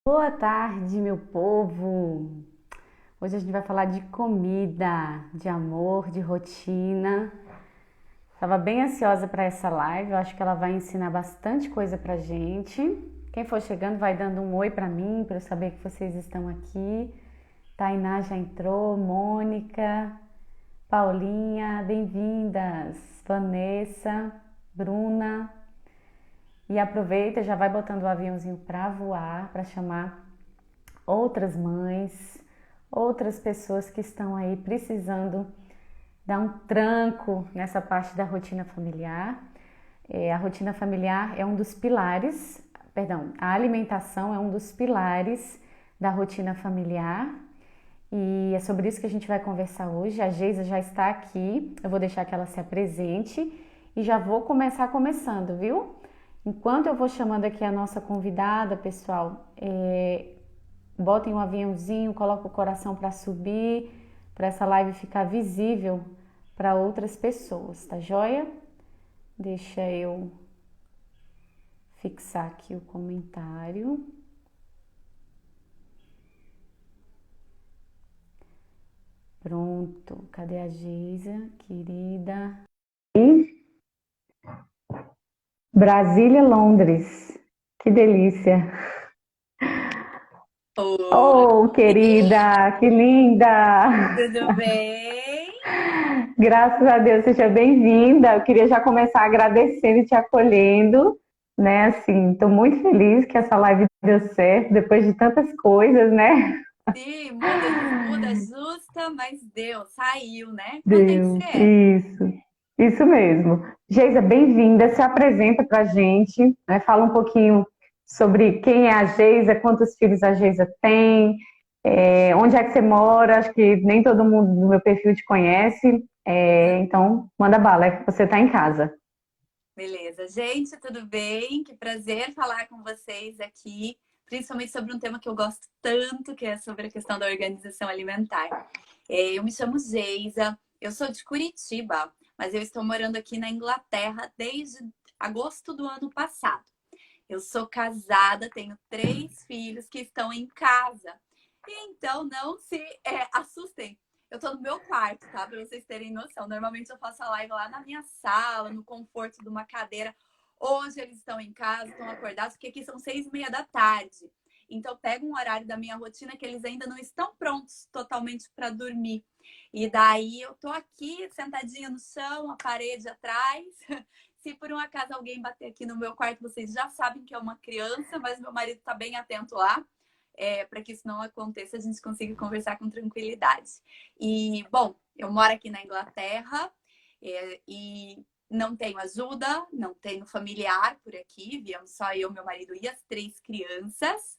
Boa tarde, meu povo! Hoje a gente vai falar de comida, de amor, de rotina. Estava bem ansiosa para essa live, eu acho que ela vai ensinar bastante coisa pra gente. Quem for chegando vai dando um oi para mim, para eu saber que vocês estão aqui. Tainá já entrou, Mônica, Paulinha, bem-vindas! Vanessa, Bruna. E aproveita, já vai botando o aviãozinho para voar, para chamar outras mães, outras pessoas que estão aí precisando dar um tranco nessa parte da rotina familiar. A rotina familiar é um dos pilares, perdão, a alimentação é um dos pilares da rotina familiar e é sobre isso que a gente vai conversar hoje. A Geisa já está aqui, eu vou deixar que ela se apresente e já vou começar começando, viu? Enquanto eu vou chamando aqui a nossa convidada, pessoal, botem um aviãozinho, coloca o coração para subir, para essa live ficar visível para outras pessoas, tá joia? Deixa eu fixar aqui o comentário. Pronto, cadê a Geisa, querida? Brasília, Londres. Que delícia. Oh, Oi, querida, que linda! tudo bem? Graças a Deus, seja bem-vinda. Eu queria já começar agradecendo e te acolhendo, né? Assim, estou muito feliz que essa live deu certo depois de tantas coisas, né? Sim, muda, desmuda, ajusta, mas deu, saiu, né? Quando tem que Deu, ser. isso mesmo. Geisa, bem-vinda. Se apresenta para a gente, né? Fala um pouquinho sobre quem é a Geisa, quantos filhos a Geisa tem, onde é que você mora. Acho que nem todo mundo do meu perfil te conhece, então manda bala, é que você está em casa. Beleza, gente, tudo bem? Que prazer falar com vocês aqui, principalmente sobre um tema que eu gosto tanto, que é sobre a questão da organização alimentar. Eu me chamo Geisa, eu sou de Curitiba, mas eu estou morando aqui na Inglaterra desde agosto do ano passado. Eu sou casada, tenho 3 filhos que estão em casa. Então, não se assustem. Eu tô no meu quarto, tá? Pra vocês terem noção. Normalmente eu faço a live lá na minha sala, no conforto de uma cadeira. Hoje eles estão em casa, estão acordados, porque aqui são 6:30 da tarde. Então, pego um horário da minha rotina que eles ainda não estão prontos totalmente para dormir. E daí eu tô aqui, sentadinha no chão, a parede atrás. Se por um acaso alguém bater aqui no meu quarto, vocês já sabem que é uma criança, mas meu marido tá bem atento lá. Para que isso não aconteça, a gente consiga conversar com tranquilidade. E, bom, eu moro aqui na Inglaterra e não tenho ajuda, não tenho familiar por aqui, viemos só eu, meu marido e as 3 crianças.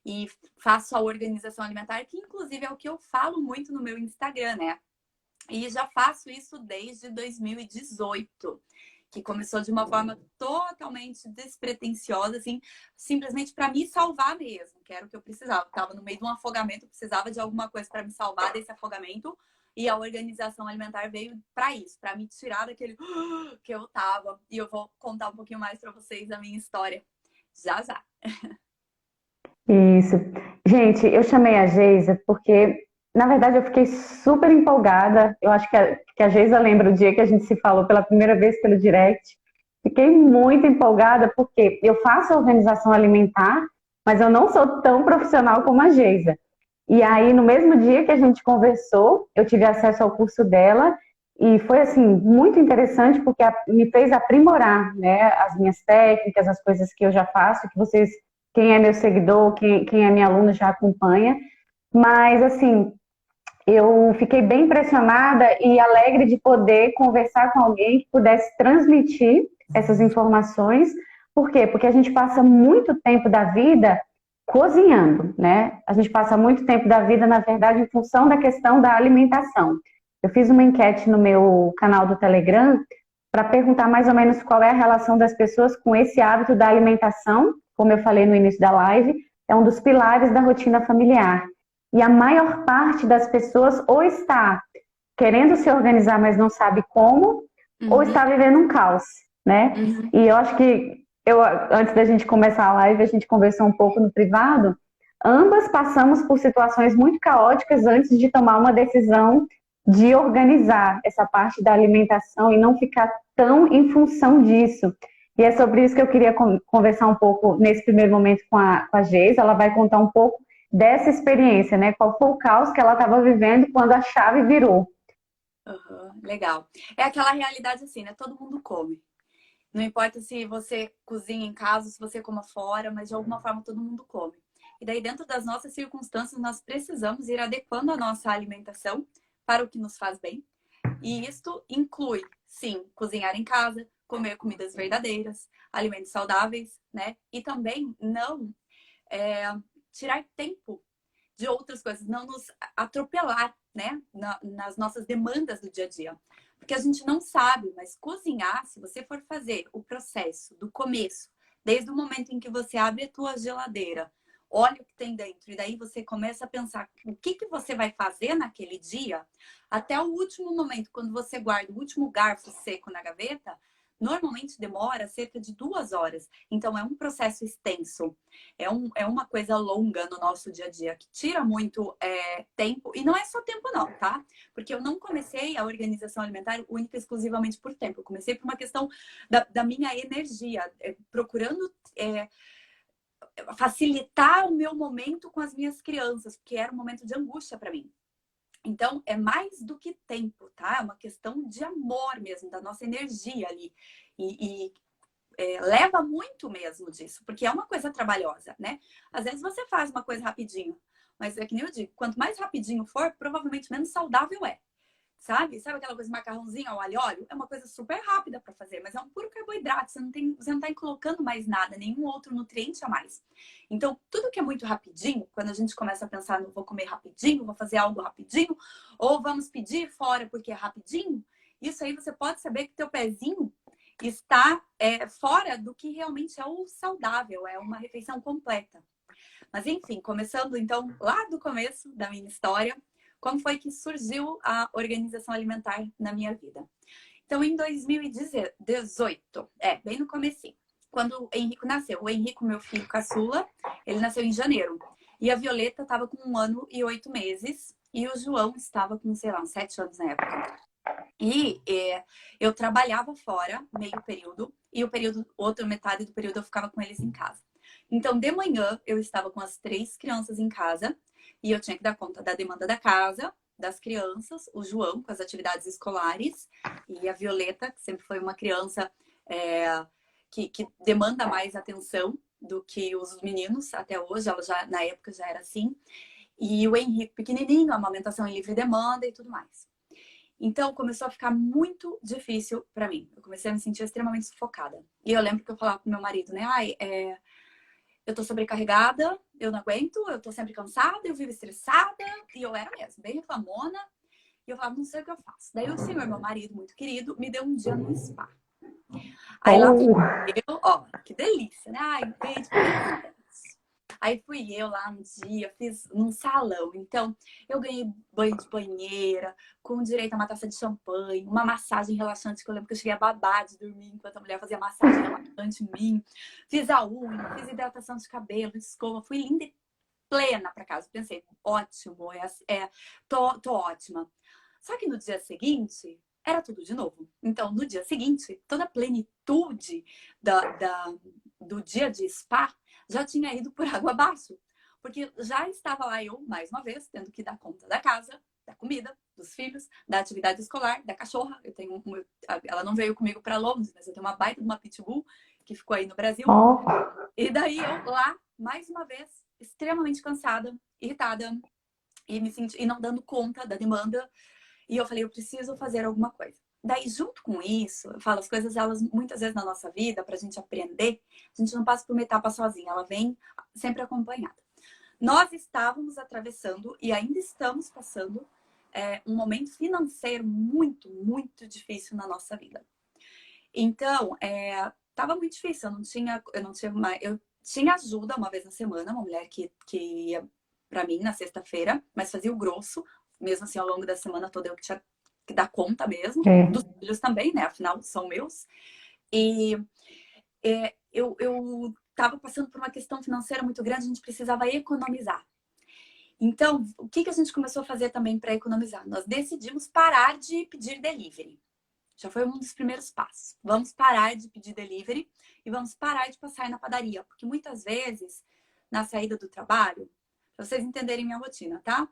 E faço a organização alimentar, que inclusive é o que eu falo muito no meu Instagram, né? E já faço isso desde 2018, que começou de uma forma totalmente despretensiosa, assim, simplesmente para me salvar mesmo, que era o que eu precisava. Estava no meio de um afogamento, precisava de alguma coisa para me salvar desse afogamento, e a organização alimentar veio para isso, para me tirar daquele que eu tava. E eu vou contar um pouquinho mais para vocês da minha história já já. Isso. Gente, eu chamei a Geisa porque, na verdade, eu fiquei super empolgada. Eu acho que a Geisa lembra o dia que a gente se falou pela primeira vez pelo direct. Fiquei muito empolgada porque eu faço organização alimentar, mas eu não sou tão profissional como a Geisa. E aí, no mesmo dia que a gente conversou, eu tive acesso ao curso dela e foi, assim, muito interessante porque me fez aprimorar, né, as minhas técnicas, as coisas que eu já faço, que vocês, quem é meu seguidor, quem é minha aluna já acompanha. Mas, assim, eu fiquei bem impressionada e alegre de poder conversar com alguém que pudesse transmitir essas informações. Por quê? Porque a gente passa muito tempo da vida cozinhando, né? A gente passa muito tempo da vida, na verdade, em função da questão da alimentação. Eu fiz uma enquete no meu canal do Telegram para perguntar mais ou menos qual é a relação das pessoas com esse hábito da alimentação, como eu falei no início da live, é um dos pilares da rotina familiar. E a maior parte das pessoas ou está querendo se organizar, mas não sabe como, ou Uhum, está vivendo um caos, né? uhum, E eu acho que antes da gente começar a live, a gente conversou um pouco no privado, ambas passamos por situações muito caóticas antes de tomar uma decisão de organizar essa parte da alimentação e não ficar tão em função disso. E é sobre isso que eu queria conversar um pouco nesse primeiro momento com a Geisa. Ela vai contar um pouco dessa experiência, né? Qual foi o caos que ela estava vivendo quando a chave virou. Uhum, legal. É aquela realidade assim, né? Todo mundo come. Não importa se você cozinha em casa, se você coma fora, mas de alguma forma todo mundo come. E daí, dentro das nossas circunstâncias, nós precisamos ir adequando a nossa alimentação para o que nos faz bem. E isto inclui, sim, cozinhar em casa, comer comidas verdadeiras, alimentos saudáveis, né? E também não tirar tempo de outras coisas, não nos atropelar, né, nas nossas demandas do dia a dia. Porque a gente não sabe, mas cozinhar, se você for fazer o processo do começo, desde o momento em que você abre a tua geladeira, olha o que tem dentro, e daí você começa a pensar o que que você vai fazer naquele dia, até o último momento, quando você guarda o último garfo seco na gaveta, normalmente demora cerca de 2 horas. Então, é um processo extenso. É uma coisa longa no nosso dia a dia, que tira muito tempo. E não é só tempo não, tá? Porque eu não comecei a organização alimentar única e exclusivamente por tempo. Eu comecei por uma questão da minha energia, procurando facilitar o meu momento com as minhas crianças, porque era um momento de angústia para mim. Então, é mais do que tempo, tá? É uma questão de amor mesmo, da nossa energia ali. E leva muito mesmo disso, porque é uma coisa trabalhosa, né? Às vezes você faz uma coisa rapidinho, mas é que nem eu digo, quanto mais rapidinho for, provavelmente menos saudável é. Sabe? Sabe aquela coisa de macarrãozinho ao alho e óleo? É uma coisa super rápida para fazer, mas é um puro carboidrato. Você não tá colocando mais nada, nenhum outro nutriente a mais. Então, tudo que é muito rapidinho, quando a gente começa a pensar no vou comer rapidinho, vou fazer algo rapidinho, ou vamos pedir fora porque é rapidinho, isso aí você pode saber que teu pezinho está fora do que realmente é o saudável, é uma refeição completa. Mas enfim, começando então lá do começo da minha história, como foi que surgiu a organização alimentar na minha vida? Então, em 2018, bem no comecinho, quando o Henrico nasceu. O Henrico, meu filho caçula, ele nasceu em janeiro. E a Violeta estava com 1 ano e 8 meses. E o João estava com, sei lá, uns 7 anos na época. E eu trabalhava fora, meio período. E outra metade do período eu ficava com eles em casa. Então, de manhã, eu estava com as 3 crianças em casa. E eu tinha que dar conta da demanda da casa, das crianças, o João com as atividades escolares e a Violeta, que sempre foi uma criança que demanda mais atenção do que os meninos até hoje, ela já na época já era assim. E o Henrique pequenininho, amamentação em livre demanda e tudo mais. Então começou a ficar muito difícil para mim. Eu comecei a me sentir extremamente sufocada. E eu lembro que eu falava pro meu marido, né? Eu tô sobrecarregada, eu não aguento, eu tô sempre cansada, eu vivo estressada. E eu era mesmo, bem reclamona. E eu falava, não sei o que eu faço. Daí o senhor, meu marido, muito querido, me deu um dia no spa. Aí lá fui eu, ó, que delícia, né? Ai, beijo, obrigada. Aí fui eu lá um dia, fiz num salão. Então, eu ganhei banho de banheira, com direito a uma taça de champanhe, uma massagem relaxante, que eu lembro que eu cheguei a babar de dormir enquanto a mulher fazia massagem relaxante em mim. Fiz a unha, fiz hidratação de cabelo, escova, fui linda e plena para casa. Pensei, ótimo, tô ótima. Só que no dia seguinte, era tudo de novo. Então, no dia seguinte, toda a plenitude do dia de spa já tinha ido por água abaixo. Porque já estava lá eu, mais uma vez, tendo que dar conta da casa, da comida, dos filhos, da atividade escolar, da cachorra. Ela não veio comigo para Londres, mas eu tenho uma baita de uma pitbull que ficou aí no Brasil. Oh. E daí eu lá, mais uma vez, extremamente cansada, irritada e não dando conta da demanda. E eu falei, eu preciso fazer alguma coisa. Daí, junto com isso, eu falo, as coisas, elas muitas vezes na nossa vida, pra gente aprender, a gente não passa por uma etapa sozinha, ela vem sempre acompanhada. Nós estávamos atravessando e ainda estamos passando um momento financeiro muito, muito difícil na nossa vida. Então, tava muito difícil, eu tinha ajuda uma vez na semana, uma mulher que ia pra mim na sexta-feira, mas fazia o grosso, mesmo assim, ao longo da semana toda eu que tinha que dar conta mesmo, dos filhos também, né? Afinal, são meus. E eu estava passando por uma questão financeira muito grande, a gente precisava economizar. Então, o que a gente começou a fazer também para economizar? Nós decidimos parar de pedir delivery. Já foi um dos primeiros passos. Vamos parar de pedir delivery e vamos parar de passar na padaria. Porque muitas vezes, na saída do trabalho, para vocês entenderem minha rotina, tá?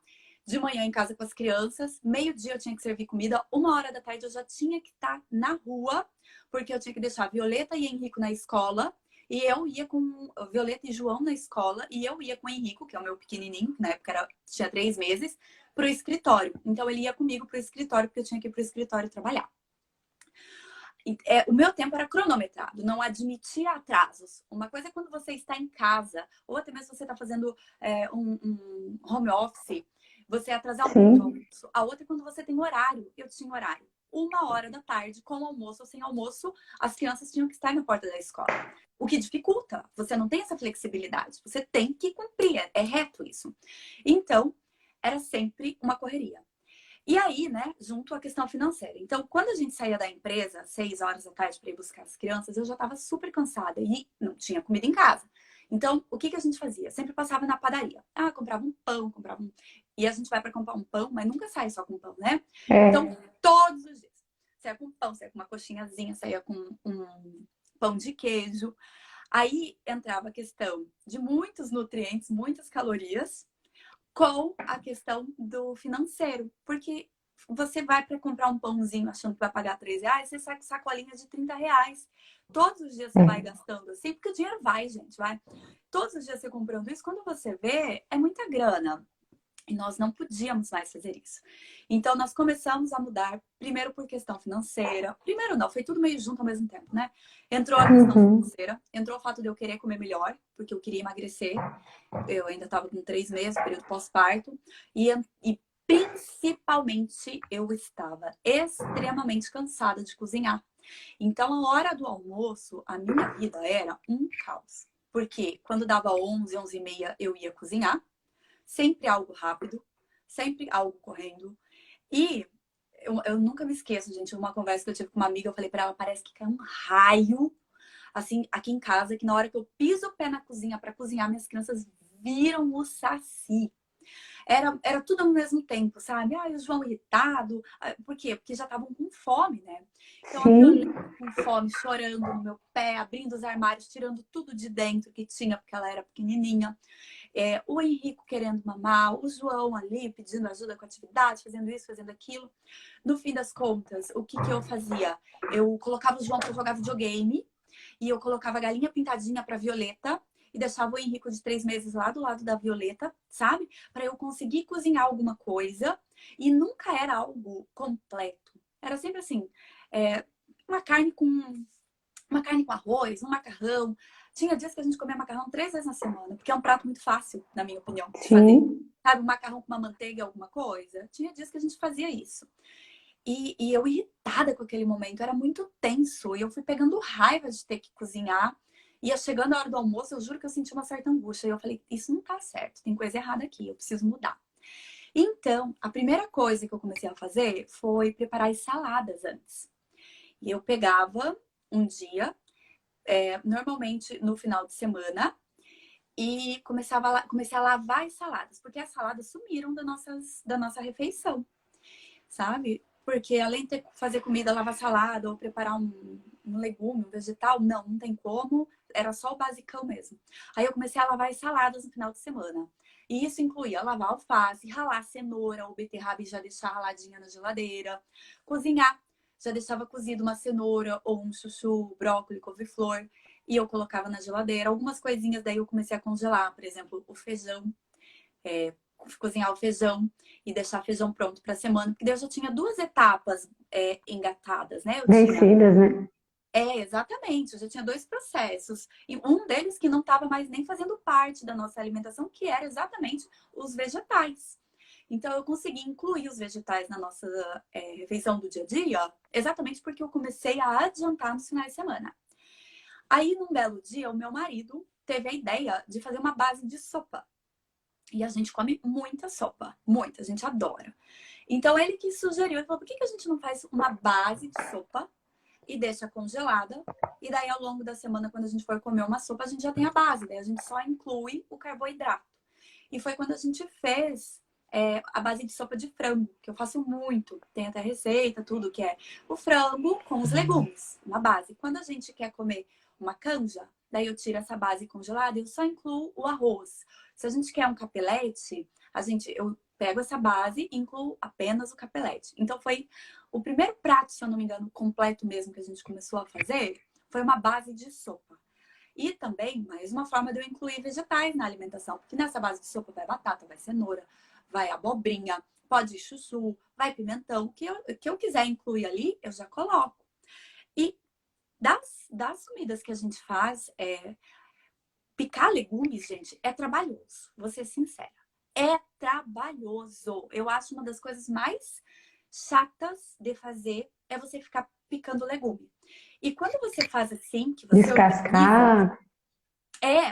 De manhã em casa com as crianças, meio-dia eu tinha que servir comida, 1 hora da tarde eu já tinha que estar na rua, porque eu tinha que deixar Violeta e Henrico na escola, e eu ia com Violeta e João na escola, e eu ia com o Henrico, que é o meu pequenininho, que na época tinha 3 meses, para o escritório. Então ele ia comigo para o escritório, porque eu tinha que ir para o escritório trabalhar. O meu tempo era cronometrado, não admitia atrasos. Uma coisa é quando você está em casa, ou até mesmo você está fazendo um home office, você atrasar um pouco de almoço. A outra é quando você tem horário. Eu tinha horário. 1 hora da tarde, com almoço ou sem almoço, as crianças tinham que estar na porta da escola. O que dificulta, você não tem essa flexibilidade. Você tem que cumprir, é reto isso. Então, era sempre uma correria. E aí, né, junto à questão financeira. Então, quando a gente saía da empresa, 6 horas da tarde para ir buscar as crianças, eu já estava super cansada e não tinha comida em casa. Então, o que a gente fazia? Sempre passava na padaria. Ah, comprava um pão, comprava um... E a gente vai para comprar um pão, mas nunca sai só com pão, né? Então, todos os dias. Saia com pão, saia com uma coxinhazinha, saia com um pão de queijo. Aí entrava a questão de muitos nutrientes, muitas calorias, com a questão do financeiro. Porque você vai para comprar um pãozinho achando que vai pagar R$ 3, você sai com sacolinha de R$ 30. Todos os dias você vai gastando assim, porque o dinheiro vai, gente, vai. Todos os dias você comprando isso, quando você vê, é muita grana. E nós não podíamos mais fazer isso. Então, nós começamos a mudar, primeiro por questão financeira. Primeiro não, foi tudo meio junto ao mesmo tempo, né? Entrou a questão financeira, entrou o fato de eu querer comer melhor, porque eu queria emagrecer. Eu ainda estava com 3 meses, período pós-parto. E principalmente, eu estava extremamente cansada de cozinhar. Então, a hora do almoço, a minha vida era um caos. Porque quando dava 11, 11h30, eu ia cozinhar. Sempre algo rápido, sempre algo correndo. E eu nunca me esqueço, gente, uma conversa que eu tive com uma amiga, eu falei pra ela, parece que cai um raio, assim, aqui em casa, que na hora que eu piso o pé na cozinha pra cozinhar, minhas crianças viram o saci. Era tudo ao mesmo tempo, sabe? Ah, o João irritado. Por quê? Porque já estavam com fome, né? Então, a Violeta com fome, chorando no meu pé, abrindo os armários, tirando tudo de dentro que tinha, porque ela era pequenininha. O Henrico querendo mamar, o João ali pedindo ajuda com a atividade, fazendo isso, fazendo aquilo. No fim das contas, o que eu fazia? Eu colocava o João para jogar videogame e eu colocava a galinha pintadinha para Violeta e deixava o Henrico de 3 meses lá do lado da Violeta, sabe? Para eu conseguir cozinhar alguma coisa e nunca era algo completo. Era sempre assim, uma carne com arroz, um macarrão. Tinha dias que a gente comia macarrão 3 vezes na semana, porque é um prato muito fácil, na minha opinião, de fazer. Sabe, um macarrão com uma manteiga, alguma coisa. Tinha dias que a gente fazia isso. E eu irritada com aquele momento, era muito tenso. E eu fui pegando raiva de ter que cozinhar. Ia chegando a hora do almoço, eu juro que eu senti uma certa angústia. E eu falei, isso não tá certo, tem coisa errada aqui, eu preciso mudar. Então, a primeira coisa que eu comecei a fazer foi preparar as saladas antes. E eu pegava um dia, normalmente no final de semana, e comecei a lavar as saladas, porque as saladas sumiram da nossa refeição, sabe? Porque além de fazer comida, lavar salada ou preparar um legume, um vegetal, não tem como, era só o basicão mesmo. Aí eu comecei a lavar as saladas no final de semana. E isso incluía lavar alface, ralar cenoura ou beterraba e já deixar raladinha na geladeira, cozinhar. Já deixava cozido uma cenoura ou um chuchu, brócolis, couve-flor. E eu colocava na geladeira. Algumas coisinhas daí eu comecei a congelar. Por exemplo, o feijão. Cozinhar o feijão e deixar feijão pronto para a semana. Porque daí eu já tinha 2 etapas engatadas, né? Vencidas, né? Exatamente. Eu já tinha 2 processos. E um deles que não estava mais nem fazendo parte da nossa alimentação, que era exatamente os vegetais. Então, eu consegui incluir os vegetais na nossa refeição do dia a dia, exatamente porque eu comecei a adiantar nos finais de semana. Aí, num belo dia, o meu marido teve a ideia de fazer uma base de sopa. E a gente come muita sopa, muita, a gente adora. Então, ele que sugeriu, ele falou, por que a gente não faz uma base de sopa e deixa congelada. E daí, ao longo da semana, quando a gente for comer uma sopa, a gente já tem a base. Daí a gente só inclui o carboidrato. E foi quando a gente fez a base de sopa de frango, que eu faço muito. Tem até receita, tudo, que é o frango com os legumes, uma base. Quando a gente quer comer uma canja, daí eu tiro essa base congelada e eu só incluo o arroz. Se a gente quer um capelete, eu pego essa base e incluo apenas o capelete. Então foi o primeiro prato, se eu não me engano, completo mesmo que a gente começou a fazer, foi uma base de sopa. E também, mais uma forma de eu incluir vegetais na alimentação, porque nessa base de sopa vai batata, vai cenoura, vai abobrinha, pode ir chuchu, vai pimentão, que eu quiser incluir ali, eu já coloco. E das comidas que a gente faz, picar legumes, gente, é trabalhoso, vou ser sincera. É trabalhoso. Eu acho uma das coisas mais chatas de fazer é você ficar picando legume. E quando você faz assim, que você organiza, Descascar.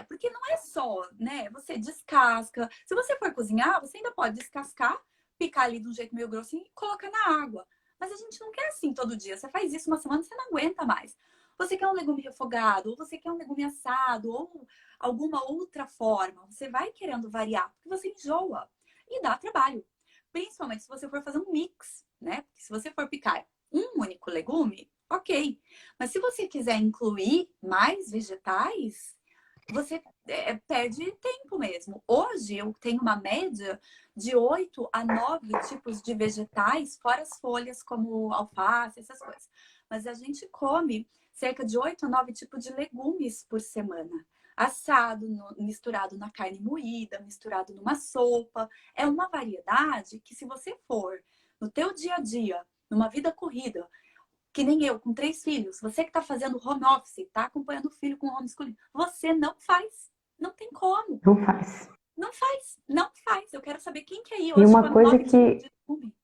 porque não é só, né? Você descasca. Se você for cozinhar, você ainda pode descascar, picar ali de um jeito meio grossinho e colocar na água. Mas a gente não quer assim todo dia. Você faz isso uma semana, você não aguenta mais. Você quer um legume refogado, ou você quer um legume assado, ou alguma outra forma. Você vai querendo variar, porque você enjoa. E dá trabalho. Principalmente se você for fazer um mix, né? Porque se você for picar um único legume, ok. Mas se você quiser incluir mais vegetais, você perde tempo mesmo. Hoje eu tenho uma média de 8 a 9 tipos de vegetais, fora as folhas como alface, essas coisas. Mas a gente come cerca de 8 a 9 tipos de legumes por semana. Assado, misturado na carne moída, misturado numa sopa. É uma variedade que, se você for no teu dia a dia, numa vida corrida, que nem eu, com 3 filhos, você que está fazendo home office, está acompanhando o filho com homeschooling, você não faz. Não tem como. Não faz. Não faz. Não faz. Eu quero saber quem que aí E hoje uma come coisa 9 tipos que de legume.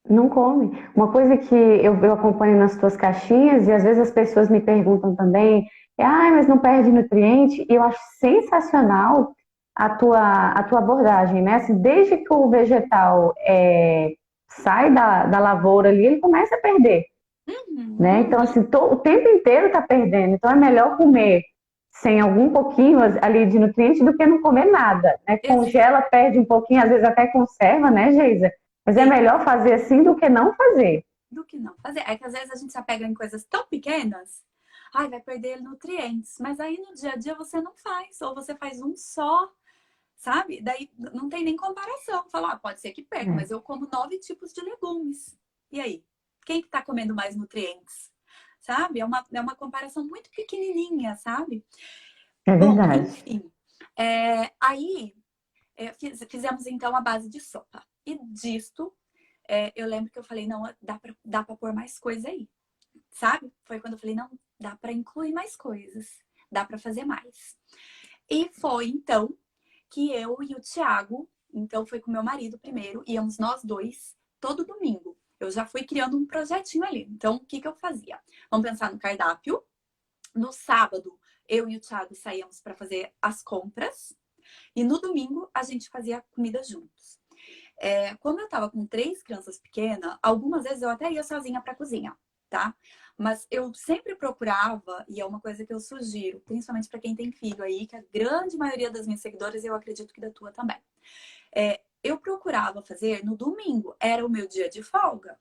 não come. Uma coisa que eu acompanho nas tuas caixinhas, e às vezes as pessoas me perguntam também, mas não perde nutriente? E eu acho sensacional a tua abordagem, né? Assim, desde que o vegetal sai da lavoura ali, ele começa a perder, né? Então, Uhum. assim, o tempo inteiro está perdendo. Então, é melhor comer sem algum pouquinho ali de nutriente do que não comer nada, né? Exato. Congela, perde um pouquinho, às vezes até conserva, né, Geisa? Mas é melhor fazer assim do que não fazer. Do que não fazer. É que às vezes a gente se apega em coisas tão pequenas, ai, vai perder nutrientes. Mas aí no dia a dia você não faz, ou você faz um só, sabe? Daí não tem nem comparação. Falar, pode ser que perca, mas eu como 9 tipos de legumes. E aí? Quem que tá comendo mais nutrientes? Sabe? É uma comparação muito pequenininha, sabe? É Bom, verdade. enfim. Aí fizemos então a base de sopa. E disto, eu lembro que eu falei, não, dá pra pôr mais coisa aí, sabe? Foi quando eu falei, não, dá pra incluir mais coisas, dá pra fazer mais. E foi então que eu e o Thiago, então foi com meu marido primeiro, íamos nós dois todo domingo. Eu já fui criando um projetinho ali. Então, o que que eu fazia? Vamos pensar no cardápio. No sábado, eu e o Thiago saíamos para fazer as compras. E no domingo, a gente fazia comida juntos. Como eu tava com 3 crianças pequenas, algumas vezes eu até ia sozinha pra cozinha, tá? Mas eu sempre procurava, e é uma coisa que eu sugiro, principalmente para quem tem filho aí, que a grande maioria das minhas seguidoras, eu acredito que da tua também. Eu procurava fazer no domingo, era o meu dia de folga.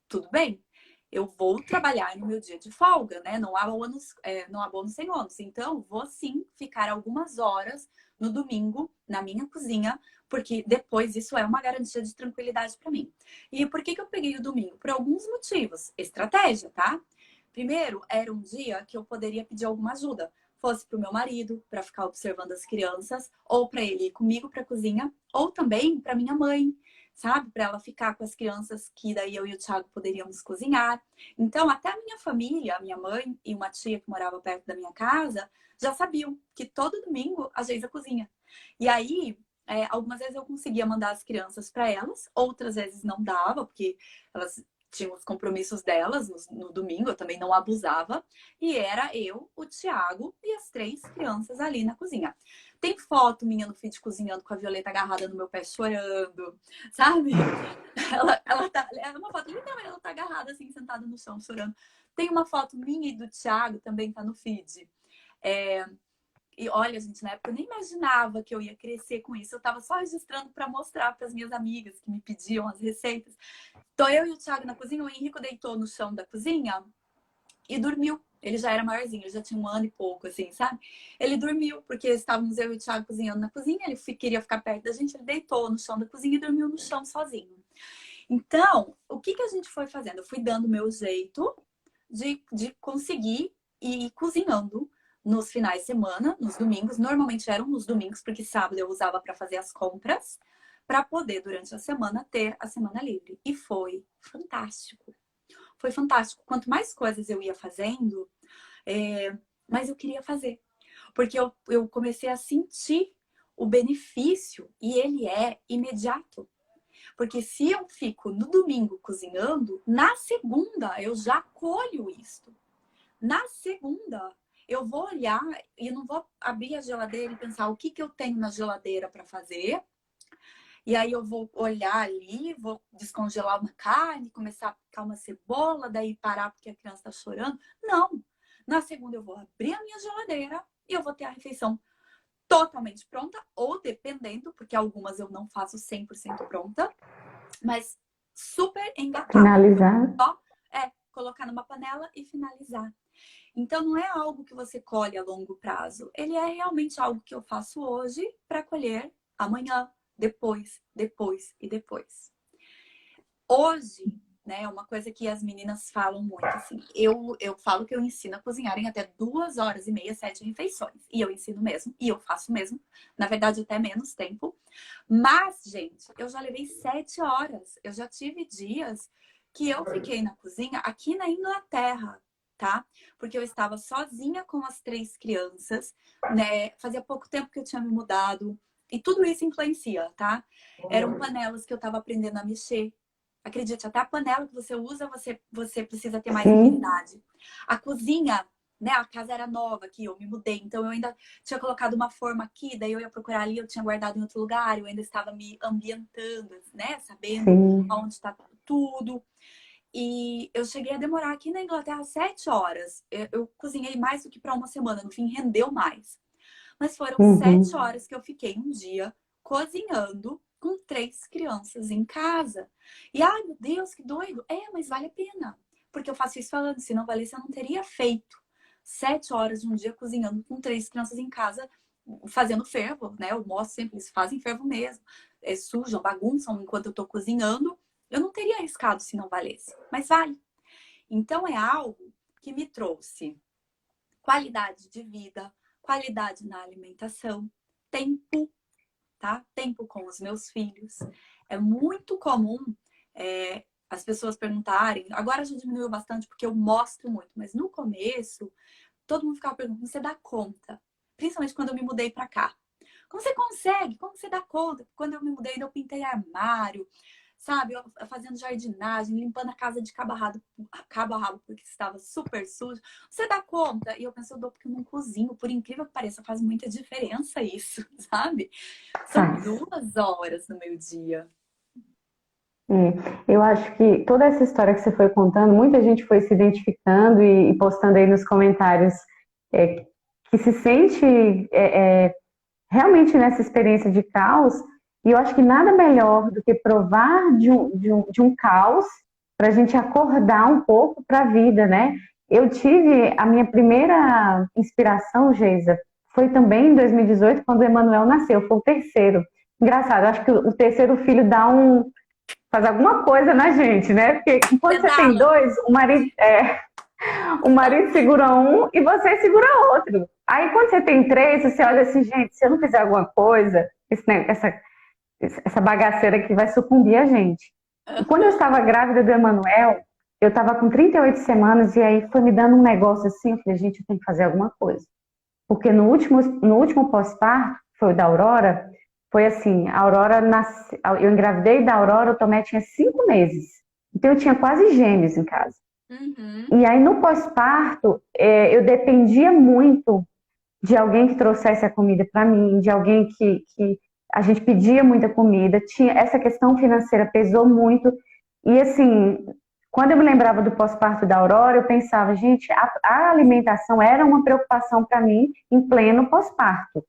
Tudo bem? Eu vou trabalhar no meu dia de folga, né? Não há bônus sem ônus. Então, vou sim ficar algumas horas no domingo na minha cozinha, porque depois isso é uma garantia de tranquilidade para mim. E por que que eu peguei o domingo? Por alguns motivos. Estratégia, tá? Primeiro, era um dia que eu poderia pedir alguma ajuda. Fosse para o meu marido, para ficar observando as crianças, ou para ele ir comigo para a cozinha, ou também para minha mãe, sabe? Para ela ficar com as crianças, que daí eu e o Thiago poderíamos cozinhar. Então, até a minha família, a minha mãe e uma tia que morava perto da minha casa, já sabiam que todo domingo a Geisa cozinha. E aí, algumas vezes eu conseguia mandar as crianças para elas, outras vezes não dava, porque elas tinham os compromissos delas no domingo, eu também não abusava. E era eu, o Thiago e as 3 crianças ali na cozinha. Tem foto minha no feed cozinhando com a Violeta agarrada no meu pé chorando, sabe? Ela tá, é uma foto literalmente, ela tá agarrada assim, sentada no chão, chorando. Tem uma foto minha e do Thiago, também tá no feed. E olha, gente, na época eu nem imaginava que eu ia crescer com isso. Eu tava só registrando para mostrar para as minhas amigas que me pediam as receitas. Tô eu e o Thiago na cozinha, o Henrico deitou no chão da cozinha e dormiu. Ele já era maiorzinho, ele já tinha 1 ano e pouco, assim, sabe? Ele dormiu, porque estávamos eu e o Thiago cozinhando na cozinha, ele queria ficar perto da gente, ele deitou no chão da cozinha e dormiu no chão sozinho. Então, o que a gente foi fazendo? Eu fui dando o meu jeito de conseguir ir cozinhando nos finais de semana, nos domingos. Normalmente eram nos domingos, porque sábado eu usava para fazer as compras, para poder, durante a semana, ter a semana livre. E foi fantástico. Foi fantástico. Quanto mais coisas eu ia fazendo, mais eu queria fazer. Porque eu comecei a sentir o benefício e ele é imediato. Porque se eu fico no domingo cozinhando, na segunda eu já colho isso. Na segunda eu vou olhar e não vou abrir a geladeira e pensar o que eu tenho na geladeira para fazer. E aí eu vou olhar ali, vou descongelar uma carne, começar a picar uma cebola, daí parar porque a criança está chorando. Não! Na segunda eu vou abrir a minha geladeira e eu vou ter a refeição totalmente pronta, ou dependendo, porque algumas eu não faço 100% pronta, mas super engatada. Finalizar. Só colocar numa panela e finalizar. Então não é algo que você colhe a longo prazo. Ele é realmente algo que eu faço hoje para colher amanhã, depois e depois. Hoje, né, é uma coisa que as meninas falam muito, assim. Eu falo que eu ensino a cozinhar em até 2h30, 7 refeições. E eu ensino mesmo, e eu faço mesmo. Na verdade, até menos tempo. Mas, gente, eu já levei 7 horas. Eu já tive dias que eu fiquei na cozinha aqui na Inglaterra, tá? Porque eu estava sozinha com as 3 crianças, né? Fazia pouco tempo que eu tinha me mudado. E tudo isso influencia, tá? Eram panelas que eu estava aprendendo a mexer. Acredite, até a panela que você usa, você precisa ter mais habilidade. A cozinha, né? A casa era nova aqui, eu me mudei. Então, eu ainda tinha colocado uma forma aqui, daí eu ia procurar ali, eu tinha guardado em outro lugar, eu ainda estava me ambientando, né? Sabendo onde está tudo. E eu cheguei a demorar aqui na Inglaterra 7 horas. Eu cozinhei mais do que para uma semana, no fim rendeu mais. Mas foram 7 horas que eu fiquei um dia cozinhando com 3 crianças em casa. E, ai meu Deus, que doido. Mas vale a pena. Porque eu faço isso falando, se não valesse, eu não teria feito 7 horas de um dia cozinhando com 3 crianças em casa, fazendo fervo, né? Eu mostro sempre, eles fazem fervo mesmo. Sujam, bagunçam enquanto eu tô cozinhando. Eu não teria arriscado se não valesse. Mas vale. Então, é algo que me trouxe qualidade de vida, qualidade na alimentação, tempo, tá? Tempo com os meus filhos. É muito comum as pessoas perguntarem, agora já diminuiu bastante porque eu mostro muito, mas no começo, todo mundo ficava perguntando, você dá conta? Principalmente quando eu me mudei pra cá. Como você consegue? Como você dá conta? Quando eu me mudei, eu pintei armário, sabe? Eu fazendo jardinagem, limpando a casa de cabo a rabo porque estava super sujo. Você dá conta? E eu penso, eu dou porque eu não cozinho. Por incrível que pareça, faz muita diferença isso, sabe? São 2 horas no meu dia. Eu acho que toda essa história que você foi contando, muita gente foi se identificando e postando aí nos comentários que se sente realmente nessa experiência de caos. E eu acho que nada melhor do que provar de um caos para a gente acordar um pouco para a vida, né? Eu tive a minha primeira inspiração, Geisa, foi também em 2018, quando o Emanuel nasceu, foi o terceiro. Engraçado, acho que o terceiro filho faz alguma coisa na gente, né? Porque quando você tem 2, o marido segura um e você segura outro. Aí quando você tem 3, você olha assim, gente, se eu não fizer alguma coisa, essa bagaceira aqui vai sucumbir a gente. E quando eu estava grávida do Emanuel, eu estava com 38 semanas e aí foi me dando um negócio assim, eu falei, gente, eu tenho que fazer alguma coisa. Porque no último pós-parto, foi o da Aurora, foi assim, a Aurora eu engravidei da Aurora, o Tomé tinha 5 meses. Então eu tinha quase gêmeos em casa. E aí no pós-parto, eu dependia muito de alguém que trouxesse a comida para mim, de alguém que a gente pedia muita comida, essa questão financeira pesou muito. E assim, quando eu me lembrava do pós-parto da Aurora, eu pensava, gente, a alimentação era uma preocupação para mim em pleno pós-parto.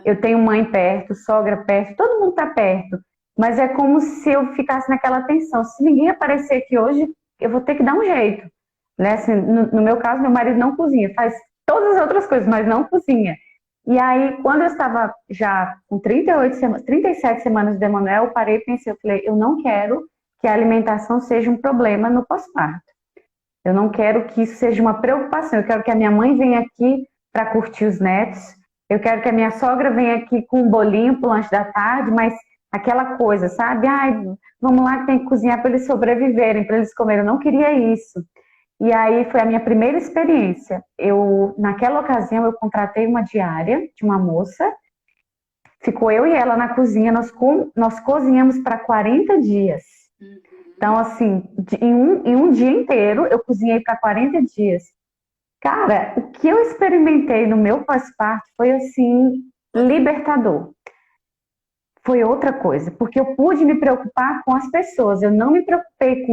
Eu tenho mãe perto, sogra perto, todo mundo está perto. Mas é como se eu ficasse naquela tensão. Se ninguém aparecer aqui hoje, eu vou ter que dar um jeito. Né? Assim, no meu caso, meu marido não cozinha, faz todas as outras coisas, mas não cozinha. E aí, quando eu estava já com 37 semanas de Emanuel, eu parei e pensei, eu falei, eu não quero que a alimentação seja um problema no pós-parto. Eu não quero que isso seja uma preocupação. Eu quero que a minha mãe venha aqui para curtir os netos. Eu quero que a minha sogra venha aqui com um bolinho para o lanche da tarde, mas aquela coisa, sabe? Ai, vamos lá que tem que cozinhar para eles sobreviverem, para eles comerem. Eu não queria isso. E aí foi a minha primeira experiência. Naquela ocasião, eu contratei uma diária de uma moça. Ficou eu e ela na cozinha. Nós cozinhamos para 40 dias. Então, assim, em um dia inteiro, eu cozinhei para 40 dias. Cara, o que eu experimentei no meu pós-parto foi, assim, libertador. Foi outra coisa, porque eu pude me preocupar com as pessoas. Eu não me preocupei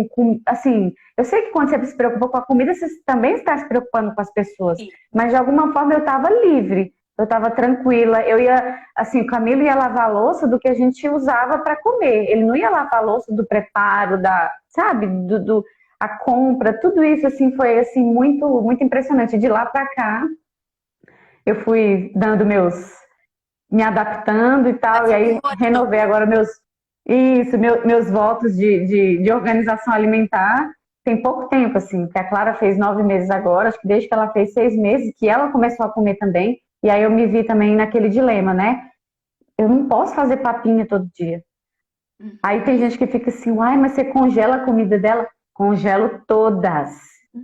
assim, eu sei que quando você se preocupa com a comida, você também está se preocupando com as pessoas. Sim. Mas, de alguma forma, eu estava livre. Eu estava tranquila. Eu ia, assim, o Camilo ia lavar a louça do que a gente usava para comer. Ele não ia lavar a louça do preparo, sabe, a compra, tudo isso, assim, foi, assim, muito, muito impressionante. De lá para cá, eu fui me adaptando e tal, e aí renovei agora meus votos de organização alimentar. Tem pouco tempo, assim, que a Clara fez 9 meses agora, acho que desde que ela fez 6 meses, que ela começou a comer também, e aí eu me vi também naquele dilema, né? Eu não posso fazer papinha todo dia. Aí tem gente que fica assim, uai, mas você congela a comida dela? Congelo todas.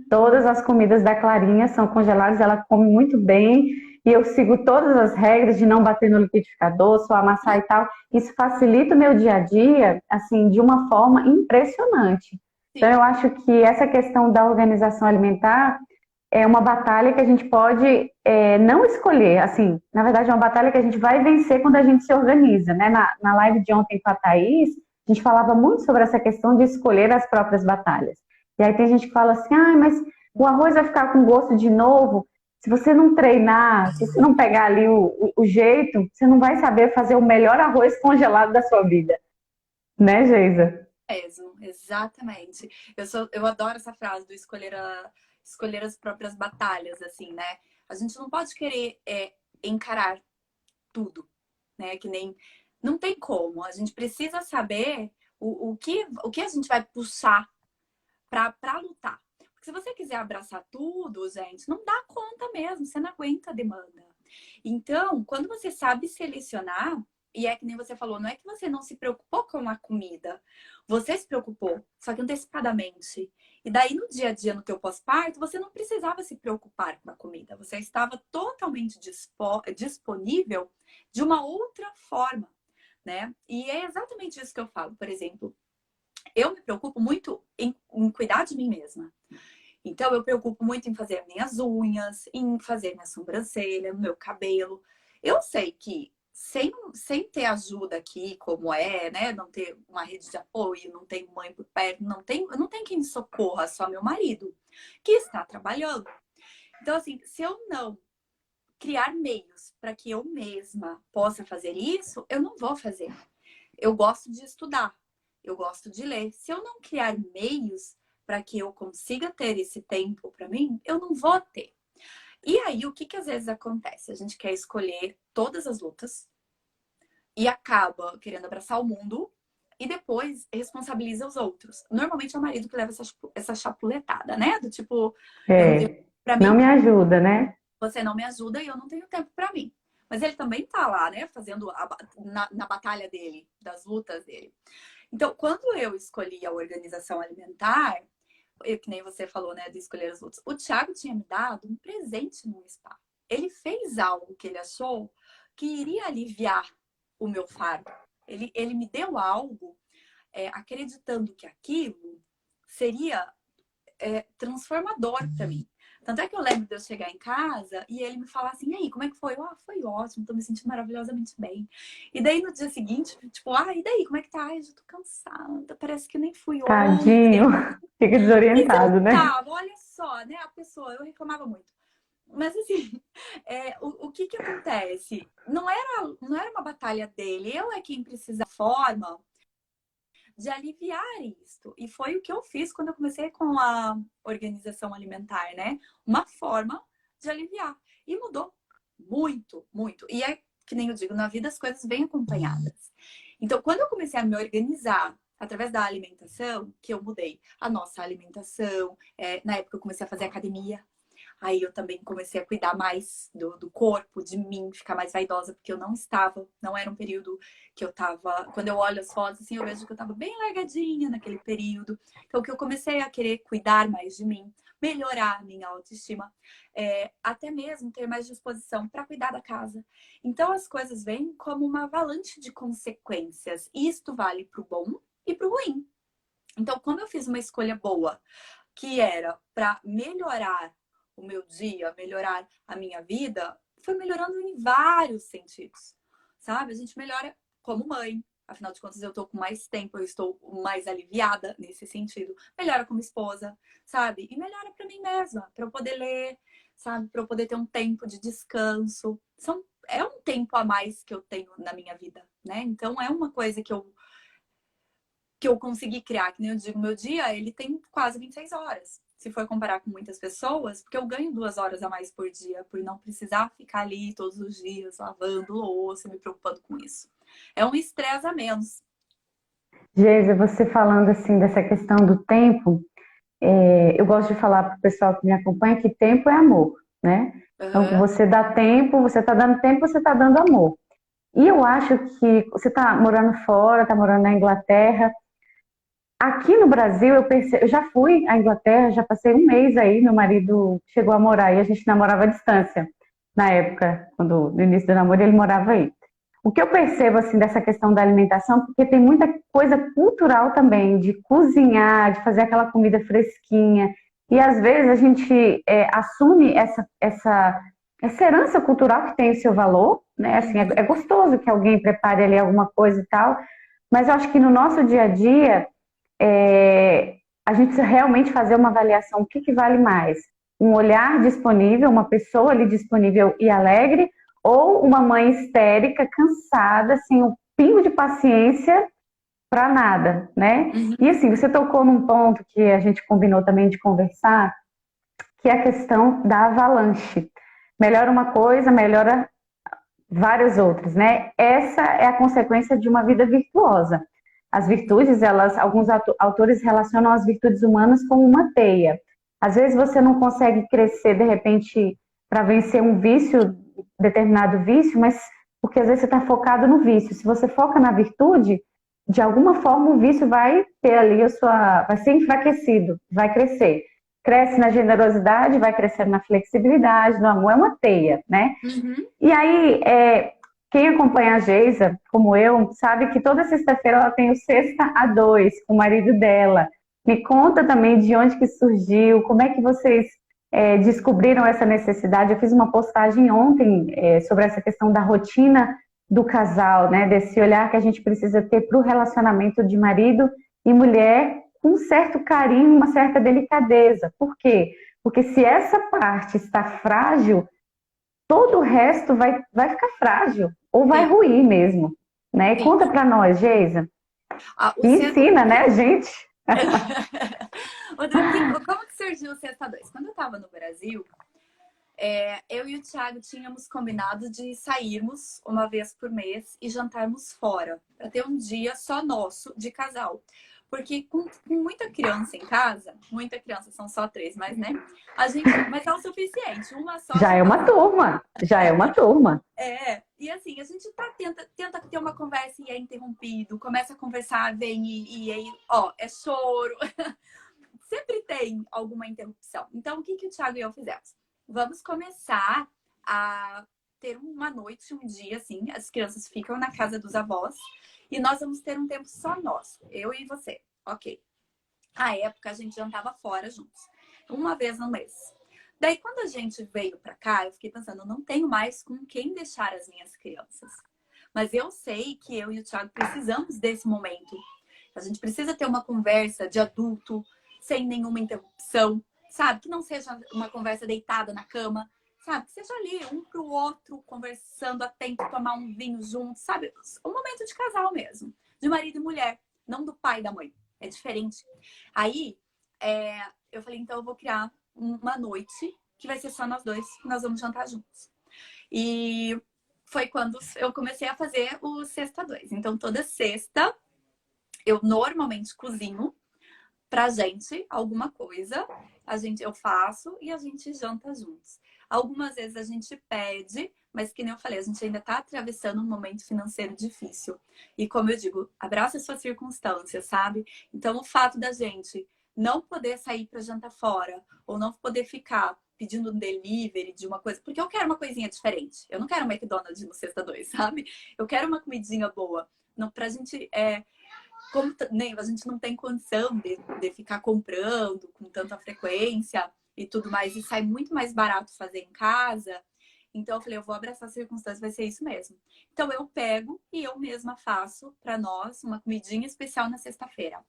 Todas as comidas da Clarinha são congeladas, ela come muito bem, e eu sigo todas as regras de não bater no liquidificador, só amassar e tal. Isso facilita o meu dia a dia, assim, de uma forma impressionante. Então, eu acho que essa questão da organização alimentar é uma batalha que a gente pode não escolher, assim, na verdade é uma batalha que a gente vai vencer quando a gente se organiza, né? Na live de ontem com a Thaís, a gente falava muito sobre essa questão de escolher as próprias batalhas. E aí tem gente que fala assim, ah, mas o arroz vai ficar com gosto de novo. Se você não treinar, se você não pegar ali o jeito, você não vai saber fazer o melhor arroz congelado da sua vida. Né, Geisa? Exatamente. Eu adoro essa frase do escolher as próprias batalhas, assim, né? A gente não pode querer encarar tudo, né? Que nem não tem como. A gente precisa saber o que a gente vai puxar para lutar. Porque se você quiser abraçar tudo, gente, não dá conta mesmo, você não aguenta a demanda. Então, quando você sabe selecionar, e é que nem você falou, não é que você não se preocupou com a comida, você se preocupou, só que antecipadamente. E daí, no dia a dia, no teu pós-parto, você não precisava se preocupar com a comida, você estava totalmente disponível de uma outra forma, né? E é exatamente isso que eu falo. Por exemplo, eu me preocupo muito em cuidar de mim mesma. Então, eu preocupo muito em fazer minhas unhas, em fazer minha sobrancelha, meu cabelo. Eu sei que sem ter ajuda aqui, como né? Não ter uma rede de apoio, não tenho mãe por perto, não tenho quem me socorra, só meu marido, que está trabalhando. Então, assim, se eu não criar meios para que eu mesma possa fazer isso, eu não vou fazer. Eu gosto de estudar, eu gosto de ler. Se eu não criar meios para que eu consiga ter esse tempo para mim, eu não vou ter. E aí, o que às vezes acontece? A gente quer escolher todas as lutas e acaba querendo abraçar o mundo e depois responsabiliza os outros. Normalmente é o marido que leva essa chapuletada, né? Do tipo, eu não tenho tempo pra Não mim, me ajuda, né? você não me ajuda e eu não tenho tempo para mim. Mas ele também tá lá, né? Fazendo na batalha dele, das lutas dele. Então, quando eu escolhi a organização alimentar, que nem você falou, né, de escolher as lutas, o Thiago tinha me dado um presente no spa. Ele fez algo que ele achou que iria aliviar o meu fardo. Ele me deu algo acreditando que aquilo seria transformador para mim. Tanto é que eu lembro de eu chegar em casa e ele me falar assim, e aí, como é que foi? Eu, foi ótimo, tô me sentindo maravilhosamente bem. E daí no dia seguinte, tipo, e daí, como é que tá? Ai, eu já tô cansada, parece que nem fui Tadinho, ontem. fica Mas eu desorientado, né? tava, olha só, né? A pessoa, eu reclamava muito. Mas assim, o que que acontece? Não era uma batalha dele, eu é quem precisa da forma de aliviar isso. E foi o que eu fiz quando eu comecei com a organização alimentar, né? Uma forma de aliviar. E mudou muito, muito. E é que nem eu digo, na vida as coisas vêm acompanhadas. Então, quando eu comecei a me organizar através da alimentação, que eu mudei a nossa alimentação, na época eu comecei a fazer academia. Aí eu também comecei a cuidar mais do corpo, de mim, ficar mais vaidosa, porque eu não era um período que eu tava. Quando eu olho as fotos, assim, eu vejo que eu tava bem largadinha naquele período. Então, que eu comecei a querer cuidar mais de mim, melhorar a minha autoestima, até mesmo ter mais disposição para cuidar da casa. Então, as coisas vêm como uma avalanche de consequências. E isto vale pro bom e pro ruim. Então, como eu fiz uma escolha boa, que era para melhorar o meu dia, melhorar a minha vida, foi melhorando em vários sentidos, sabe? A gente melhora como mãe, afinal de contas eu tô com mais tempo, eu estou mais aliviada nesse sentido. Melhora como esposa, sabe? E melhora para mim mesma, para eu poder ler, sabe? Para eu poder ter um tempo de descanso. É um tempo a mais que eu tenho na minha vida, né? Então é uma coisa que eu consegui criar, que nem eu digo, meu dia, ele tem quase 26 horas. Se for comparar com muitas pessoas, porque eu ganho 2 horas a mais por dia, por não precisar ficar ali todos os dias lavando louça, me preocupando com isso. É um estresse a menos. Geisa, você falando assim dessa questão do tempo, eu gosto de falar para o pessoal que me acompanha que tempo é amor, né? Então, Uhum. você dá tempo, você está dando tempo, você está dando amor. E eu acho que você está morando fora, está morando na Inglaterra. Aqui no Brasil, eu já fui à Inglaterra, já passei um mês aí, meu marido chegou a morar aí, a gente namorava à distância. Na época, no início do namoro, ele morava aí. O que eu percebo, assim, dessa questão da alimentação, porque tem muita coisa cultural também, de cozinhar, de fazer aquela comida fresquinha. E às vezes a gente assume essa herança cultural que tem o seu valor, né? Assim, é gostoso que alguém prepare ali alguma coisa e tal, mas eu acho que no nosso dia a dia a gente precisa realmente fazer uma avaliação, o que que vale mais? Um olhar disponível, uma pessoa ali disponível e alegre, ou uma mãe histérica, cansada, sem um pingo de paciência para nada, né? Uhum. E assim, você tocou num ponto que a gente combinou também de conversar, que é a questão da avalanche. Melhora uma coisa, melhora várias outras, né? Essa é a consequência de uma vida virtuosa. As virtudes, alguns autores relacionam as virtudes humanas com uma teia. Às vezes você não consegue crescer de repente para vencer um vício, determinado vício, mas porque às vezes você está focado no vício. Se você foca na virtude, de alguma forma o vício vai ter ali vai ser enfraquecido, vai crescer. Cresce na generosidade, vai crescendo na flexibilidade, no amor, é uma teia, né? Uhum. E aí, quem acompanha a Geisa, como eu, sabe que toda sexta-feira ela tem o Sexta a Dois com o marido dela. Me conta também de onde que surgiu, como é que vocês descobriram essa necessidade. Eu fiz uma postagem ontem sobre essa questão da rotina do casal, né? Desse olhar que a gente precisa ter para o relacionamento de marido e mulher com um certo carinho, uma certa delicadeza. Por quê? Porque se essa parte está frágil, todo o resto vai ficar frágil ou vai Sim, ruir mesmo, né? sim. Conta para nós, Geisa. O E sexto... ensina, né, gente? Como que surgiu o Sexta Dois? Quando eu estava no Brasil, eu e o Thiago tínhamos combinado de sairmos uma vez por mês e jantarmos fora, para ter um dia só nosso de casal. Porque com muita criança em casa, muita criança, são só três, mas né? Mas é o suficiente, uma só Já já é uma basta. turma, já é uma turma. E assim, a gente tenta ter uma conversa e é interrompido, começa a conversar, vem e aí, ó, é choro. Sempre tem alguma interrupção. Então, o que o Thiago e eu fizemos? Vamos começar a ter uma noite, um dia, assim, as crianças ficam na casa dos avós e nós vamos ter um tempo só nosso, eu e você. Ok. À época, a gente jantava fora juntos, uma vez no mês. Daí, quando a gente veio para cá, eu fiquei pensando, eu não tenho mais com quem deixar as minhas crianças. Mas eu sei que eu e o Thiago precisamos desse momento. A gente precisa ter uma conversa de adulto, sem nenhuma interrupção, sabe? Que não seja uma conversa deitada na cama, sabe? Que seja ali, um pro outro, conversando, atento, tomar um vinho junto, sabe? Um momento de casal mesmo, de marido e mulher, não do pai e da mãe. É diferente. Aí, eu falei, então eu vou criar uma noite que vai ser só nós dois, que nós vamos jantar juntos. E foi quando eu comecei a fazer o Sexta Dois. Então, toda sexta, eu normalmente cozinho pra gente alguma coisa. Eu faço e a gente janta juntos. Algumas vezes a gente pede, mas que nem eu falei, a gente ainda tá atravessando um momento financeiro difícil. E como eu digo, abraça as suas circunstâncias, sabe? Então, o fato da gente não poder sair para jantar fora ou não poder ficar pedindo um delivery de uma coisa, porque eu quero uma coisinha diferente. Eu não quero um McDonald's no Sexta Dois, sabe? Eu quero uma comidinha boa. Não, pra gente, como nem a gente não tem condição de ficar comprando com tanta frequência e tudo mais, e sai muito mais barato fazer em casa. Então eu falei, eu vou abraçar as circunstâncias, vai ser isso mesmo. Então eu pego e eu mesma faço para nós uma comidinha especial na sexta-feira.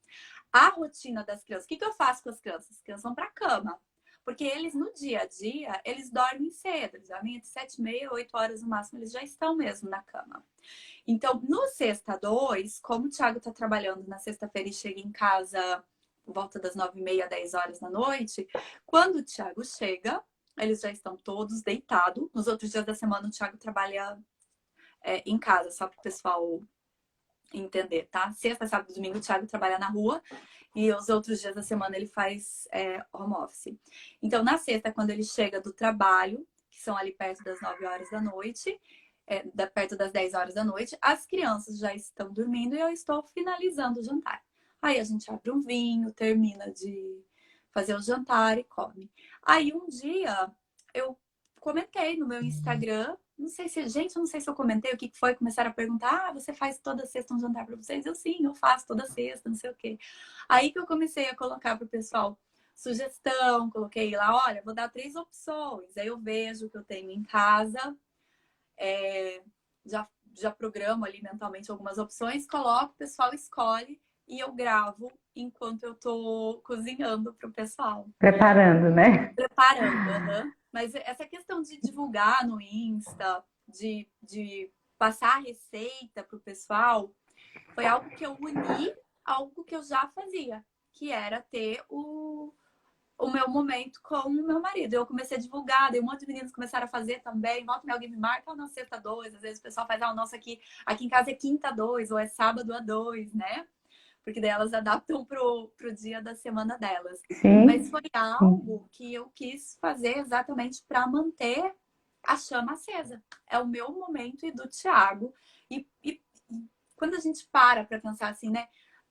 A rotina das crianças, o que eu faço com as crianças? As crianças vão para a cama. Porque eles, no dia a dia, eles dormem cedo. Geralmente, de 7h30, 8 horas no máximo, eles já estão mesmo na cama. Então, no Sexta Dois, como o Thiago está trabalhando na sexta-feira e chega em casa por volta das 9h30, 10 horas da noite, quando o Thiago chega, eles já estão todos deitados. Nos outros dias da semana, o Thiago trabalha em casa, só para o pessoal entender, tá? Sexta, sábado e domingo, o Thiago trabalha na rua e os outros dias da semana ele faz home office. Então, na sexta, quando ele chega do trabalho, que são ali perto das 9 horas da noite, perto das 10 horas da noite, as crianças já estão dormindo e eu estou finalizando o jantar. Aí a gente abre um vinho, termina de fazer o jantar e come. Aí um dia eu comentei no meu Instagram, não sei se eu comentei o que foi, começaram a perguntar, você faz toda sexta um jantar para vocês? Eu sim, eu faço toda sexta, não sei o quê. Aí que eu comecei a colocar pro pessoal sugestão, coloquei lá, olha, vou dar 3 opções. Aí eu vejo o que eu tenho em casa, já programo ali mentalmente algumas opções, coloco, o pessoal escolhe e eu gravo enquanto eu tô cozinhando pro pessoal. Preparando, né? Preparando, Mas essa questão de divulgar no Insta, de passar a receita pro pessoal, foi algo que eu uni, algo que eu já fazia, que era ter o meu momento com o meu marido. Eu comecei a divulgar, daí um monte de meninos começaram a fazer também. Volta, alguém me marca, não, sexta 2. Às vezes o pessoal faz, nossa, aqui em casa é quinta 2, ou é sábado a 2, né? Porque daí elas adaptam pro dia da semana delas. Sim. Mas foi algo que eu quis fazer exatamente para manter a chama acesa. É o meu momento e do Thiago. E quando a gente para pensar assim, né?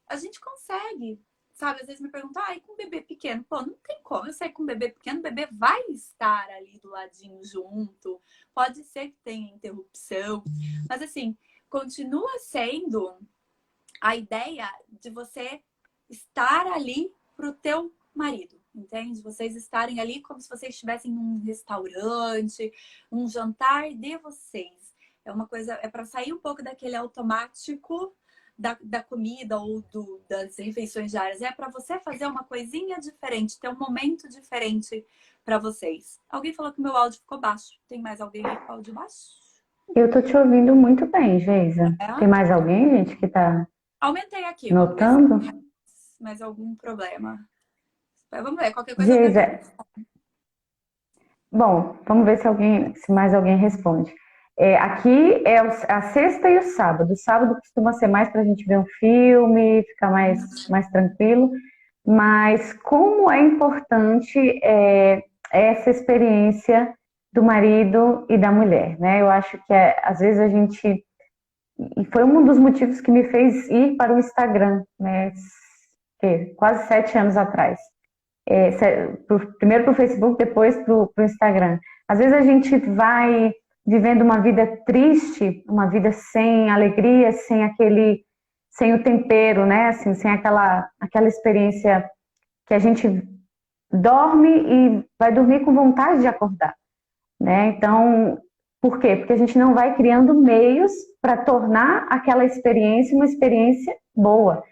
A gente consegue, sabe? Às vezes me perguntam, e com um bebê pequeno? Pô, não tem como eu sair com um bebê pequeno, o bebê vai estar ali do ladinho junto. Pode ser que tenha interrupção. Mas assim, continua sendo a ideia de você estar ali pro teu marido, entende? Vocês estarem ali como se vocês estivessem num restaurante, um jantar de vocês. É uma coisa, é para sair um pouco daquele automático da comida ou das refeições diárias. É para você fazer uma coisinha diferente, ter um momento diferente para vocês. Alguém falou que meu áudio ficou baixo. Tem mais alguém aí com o áudio baixo? Eu tô te ouvindo muito bem, Geisa. Tem mais alguém, gente, que tá Aumentei aqui. notando? Mais algum problema? Vamos ver, qualquer coisa. Geisa, bom, vamos ver se mais alguém responde. Aqui é a sexta e o sábado. O sábado costuma ser mais para a gente ver um filme, ficar mais tranquilo. Mas como é importante essa experiência do marido e da mulher, né? Eu acho que às vezes a gente... E foi um dos motivos que me fez ir para o Instagram, né? Quase 7 anos atrás. Primeiro para o Facebook, depois para o Instagram. Às vezes a gente vai vivendo uma vida triste, uma vida sem alegria, sem o tempero, né? Assim, sem aquela experiência que a gente dorme e vai dormir com vontade de acordar, né? Então, por quê? Porque a gente não vai criando meios para tornar aquela experiência uma experiência boa,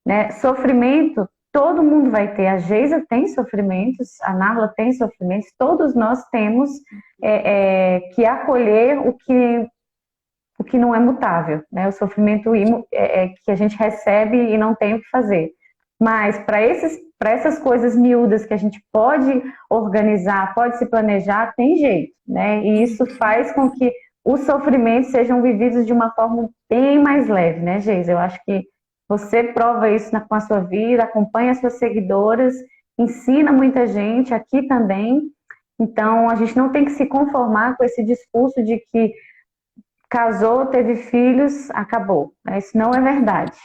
né? Sofrimento, todo mundo vai ter. A Geisa tem sofrimentos, a Narla tem sofrimentos, todos nós temos que acolher o que não é mutável, né? O sofrimento que a gente recebe e não tem o que fazer. Mas para essas coisas miúdas que a gente pode organizar, pode se planejar, tem jeito, né? E isso faz com que os sofrimentos sejam vividos de uma forma bem mais leve, né, Geisa? Eu acho que você prova isso com a sua vida, acompanha as suas seguidoras, ensina muita gente aqui também. Então, a gente não tem que se conformar com esse discurso de que casou, teve filhos, acabou. Isso não é verdade.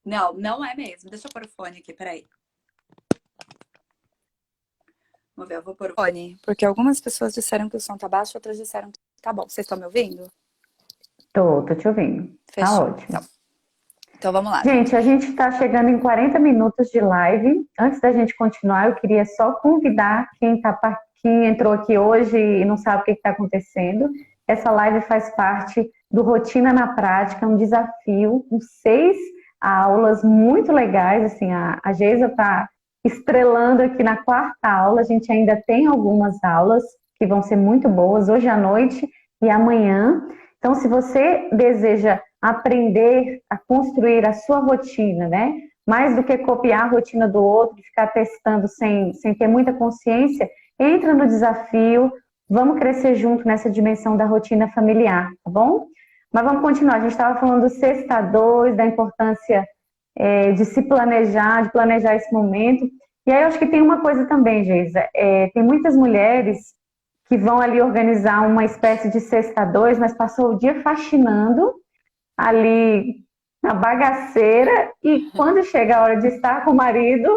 Não, não é mesmo. Deixa eu pôr o fone aqui, peraí. Vamos ver, eu vou pôr o fone. Porque algumas pessoas disseram que o som tá baixo, outras disseram que tá bom. Vocês estão me ouvindo? Tô te ouvindo. Tá Fechou. ótimo. Então vamos lá, gente. Gente, a gente está chegando em 40 minutos de live. Antes da gente continuar, eu queria só convidar quem entrou aqui hoje e não sabe o que está acontecendo. Essa live faz parte do Rotina na Prática, um desafio com 6 aulas muito legais. Assim, a Geisa está estrelando aqui na 4ª aula. A gente ainda tem algumas aulas que vão ser muito boas hoje à noite e amanhã. Então, se você deseja aprender a construir a sua rotina, né? Mais do que copiar a rotina do outro, ficar testando sem ter muita consciência, entra no desafio, vamos crescer junto nessa dimensão da rotina familiar, tá bom? Mas vamos continuar, a gente estava falando do Sexta 2, da importância de se planejar, de planejar esse momento. E aí eu acho que tem uma coisa também, Geisa, tem muitas mulheres que vão ali organizar uma espécie de Sexta 2, mas passou o dia faxinando, ali na bagaceira, e quando chega a hora de estar com o marido,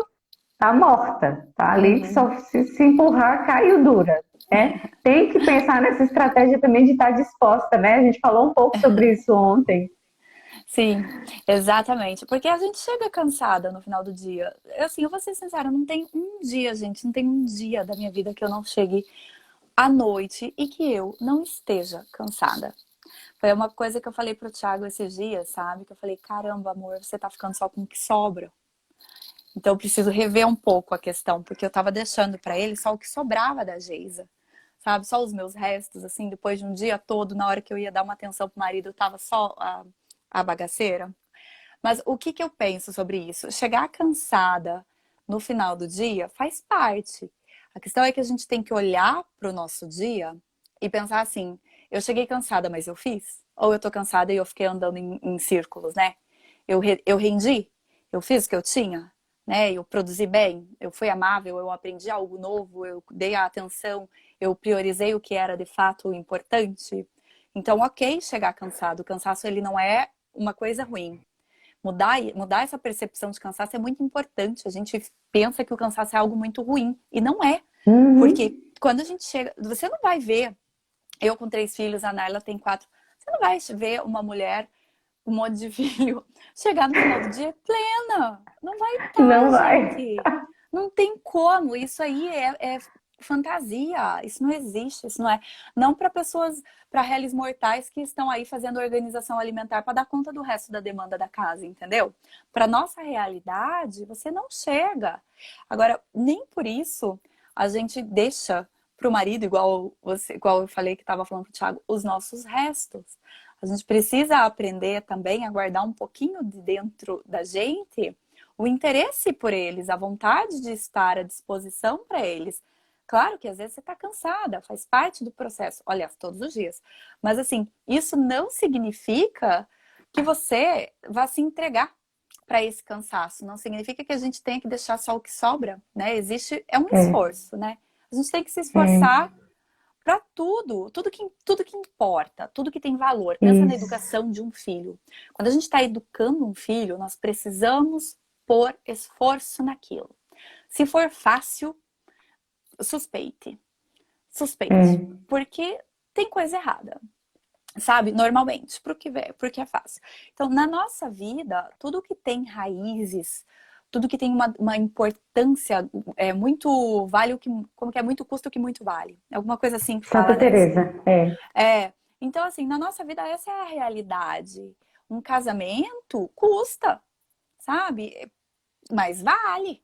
tá morta, tá ali que só se empurrar, caiu dura, né? Tem que pensar nessa estratégia também de estar disposta, né? A gente falou um pouco sobre isso ontem. Sim, exatamente. Porque a gente chega cansada no final do dia. Assim, eu vou ser sincera, não tem um dia, gente, não tem um dia da minha vida que eu não chegue à noite e que eu não esteja cansada. Foi uma coisa que eu falei pro Thiago esses dias, sabe? Que eu falei, caramba, amor, você tá ficando só com o que sobra. Então eu preciso rever um pouco a questão, porque eu tava deixando pra ele só o que sobrava da Geisa. Sabe? Só os meus restos, assim, depois de um dia todo, na hora que eu ia dar uma atenção pro marido, tava só a bagaceira. Mas o que eu penso sobre isso? Chegar cansada no final do dia faz parte. A questão é que a gente tem que olhar pro nosso dia e pensar assim, eu cheguei cansada, mas eu fiz? Ou eu tô cansada e eu fiquei andando em círculos, né? Eu rendi? Eu fiz o que eu tinha? Né? Eu produzi bem? Eu fui amável? Eu aprendi algo novo? Eu dei a atenção? Eu priorizei o que era de fato importante? Então, ok chegar cansado. O cansaço, ele não é uma coisa ruim. Mudar essa percepção de cansaço é muito importante. A gente pensa que o cansaço é algo muito ruim. E não é. Porque quando a gente chega... Você não vai ver... Eu com 3 filhos, a Naila tem 4. Você não vai ver uma mulher com um monte de filho chegar no final do dia plena. Não vai Não estar, vai. gente. Não tem como. Isso aí é fantasia. Isso não existe. Isso não é. Não para pessoas, para réis mortais que estão aí fazendo organização alimentar para dar conta do resto da demanda da casa, entendeu? Para nossa realidade, você não chega. Agora, nem por isso a gente deixa para o marido, igual eu falei que estava falando para o Thiago, os nossos restos. A gente precisa aprender também a guardar um pouquinho de dentro da gente o interesse por eles, a vontade de estar à disposição para eles. Claro que às vezes você está cansada, faz parte do processo, aliás, todos os dias. Mas assim, isso não significa que você vá se entregar para esse cansaço. Não significa que a gente tenha que deixar só o que sobra, né? É um esforço, né? A gente tem que se esforçar para tudo que importa, tudo que tem valor. Pensa na educação de um filho. Quando a gente está educando um filho, nós precisamos pôr esforço naquilo. Se for fácil, suspeite. Porque tem coisa errada. Sabe? Normalmente, porque é fácil. Então, na nossa vida, tudo que tem raízes tudo que tem uma importância muito vale o que, como que é muito custa o que muito vale. Alguma coisa assim que Santa fala, né? Teresa, é. Então, assim, na nossa vida essa é a realidade. Um casamento custa, sabe? Mas vale.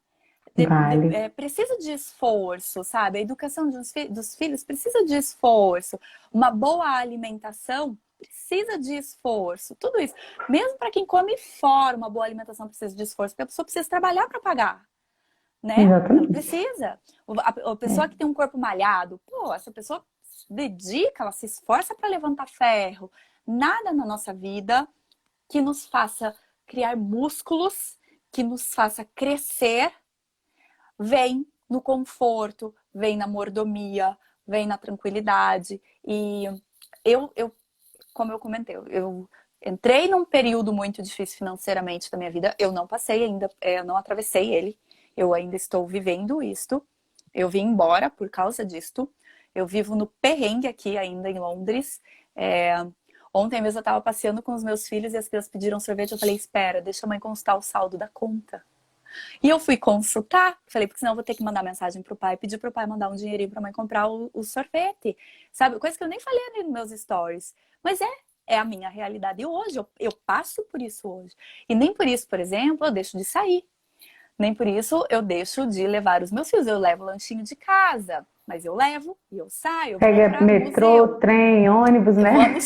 Vale. Precisa de esforço, sabe? A educação dos filhos precisa de esforço. Uma boa alimentação precisa de esforço. Tudo isso. Mesmo para quem come fora, uma boa alimentação precisa de esforço, porque a pessoa precisa trabalhar para pagar, né? Ela Exatamente. precisa. A pessoa É. que tem um corpo malhado, pô, essa pessoa se dedica, ela se esforça para levantar ferro. Nada na nossa vida que nos faça criar músculos, que nos faça crescer, vem no conforto, vem na mordomia, vem na tranquilidade. E eu como eu comentei, eu entrei num período muito difícil financeiramente da minha vida. Eu não passei ainda, eu não atravessei ele. Eu ainda estou vivendo isto. Eu vim embora por causa disto. Eu vivo no perrengue aqui ainda em Londres. Ontem mesmo eu estava passeando com os meus filhos e as crianças pediram sorvete. Eu falei, espera, deixa a mãe consultar o saldo da conta. E eu fui consultar, falei, porque senão eu vou ter que mandar mensagem pro pai, pedir pro pai mandar um dinheirinho pra mãe comprar o sorvete. Sabe? Coisa que eu nem falei ali nos meus stories. Mas é a minha realidade. E hoje, eu passo por isso hoje. E nem por isso, por exemplo, eu deixo de sair. Nem por isso eu deixo de levar os meus filhos. Eu levo o lanchinho de casa. Mas eu levo e eu saio, eu vou Pega para metrô, museu. trem, ônibus, Eu né?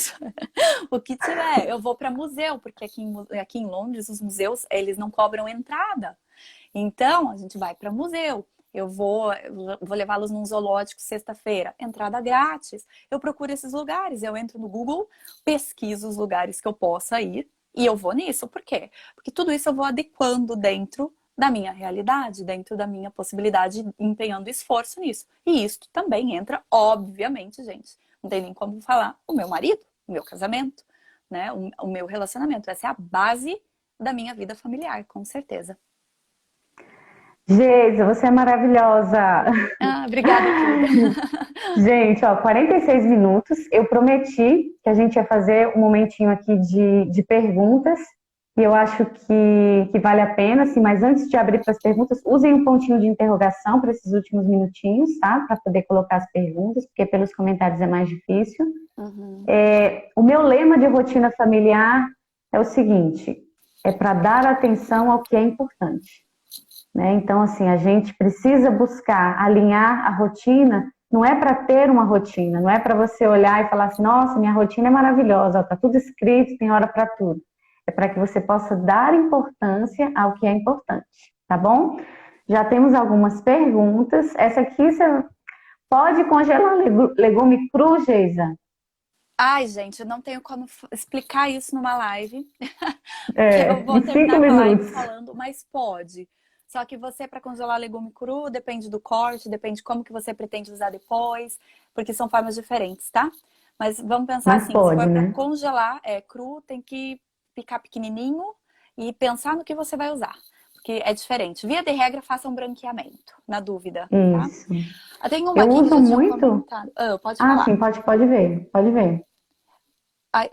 vou o que tiver. Eu vou para museu, porque aqui em Londres os museus, eles não cobram entrada. Então, a gente vai para museu. Eu vou levá-los num zoológico sexta-feira, entrada grátis. Eu procuro esses lugares, eu entro no Google, pesquiso os lugares que eu possa ir e eu vou nisso. Por quê? Porque tudo isso eu vou adequando dentro da minha realidade, dentro da minha possibilidade, empenhando esforço nisso. E isso também entra, obviamente, gente, não tem nem como falar, o meu marido, o meu casamento, né? O meu relacionamento. Essa é a base da minha vida familiar, com certeza. Geisa, você é maravilhosa. Ah, obrigada, querida. Gente, ó, 46 minutos. Eu prometi que a gente ia fazer um momentinho aqui de perguntas. E eu acho que vale a pena, assim, mas antes de abrir para as perguntas, usem um pontinho de interrogação para esses últimos minutinhos, tá? Para poder colocar as perguntas, porque pelos comentários é mais difícil. Uhum. O meu lema de rotina familiar é o seguinte: é para dar atenção ao que é importante. Né? Então, assim, a gente precisa buscar alinhar a rotina, não é para ter uma rotina, não é para você olhar e falar assim, nossa, minha rotina é maravilhosa, está tudo escrito, tem hora para tudo. É para que você possa dar importância ao que é importante, tá bom? Já temos algumas perguntas. Essa aqui você pode congelar legume cru, Geisa? Ai, gente, eu não tenho como explicar isso numa live, porque eu É, vou em 5 terminar com a live minutos. falando, mas pode. Só que você, para congelar legume cru, depende do corte, depende de como que você pretende usar depois, porque são formas diferentes, tá? Mas vamos pensar Mas assim, se pode, for para né? congelar cru, tem que picar pequenininho e pensar no que você vai usar, porque é diferente. Via de regra, faça um branqueamento, na dúvida, tá? Isso. Tem uma Eu aqui que uso já tinham muito. comentado. Pode Ah, falar. sim, pode ver, pode ver.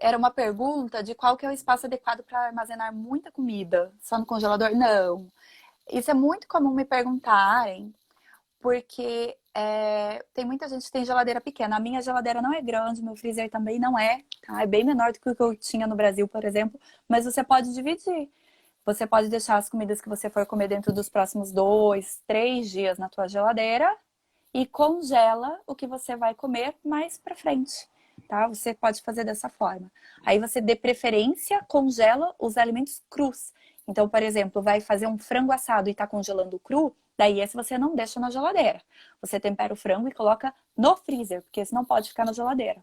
Era uma pergunta de qual que é o espaço adequado para armazenar muita comida. Só no congelador? Não. Isso é muito comum me perguntarem, porque tem muita gente que tem geladeira pequena. A minha geladeira não é grande, meu freezer também não é, tá? É bem menor do que o que eu tinha no Brasil, por exemplo. Mas você pode dividir. Você pode deixar as comidas que você for comer dentro dos próximos 2, 3 dias na tua geladeira e congela o que você vai comer mais para frente, tá? Você pode fazer dessa forma. Aí você, de preferência, congela os alimentos crus. Então, por exemplo, vai fazer um frango assado e tá congelando cru, daí esse você não deixa na geladeira. Você tempera o frango e coloca no freezer, porque esse não pode ficar na geladeira,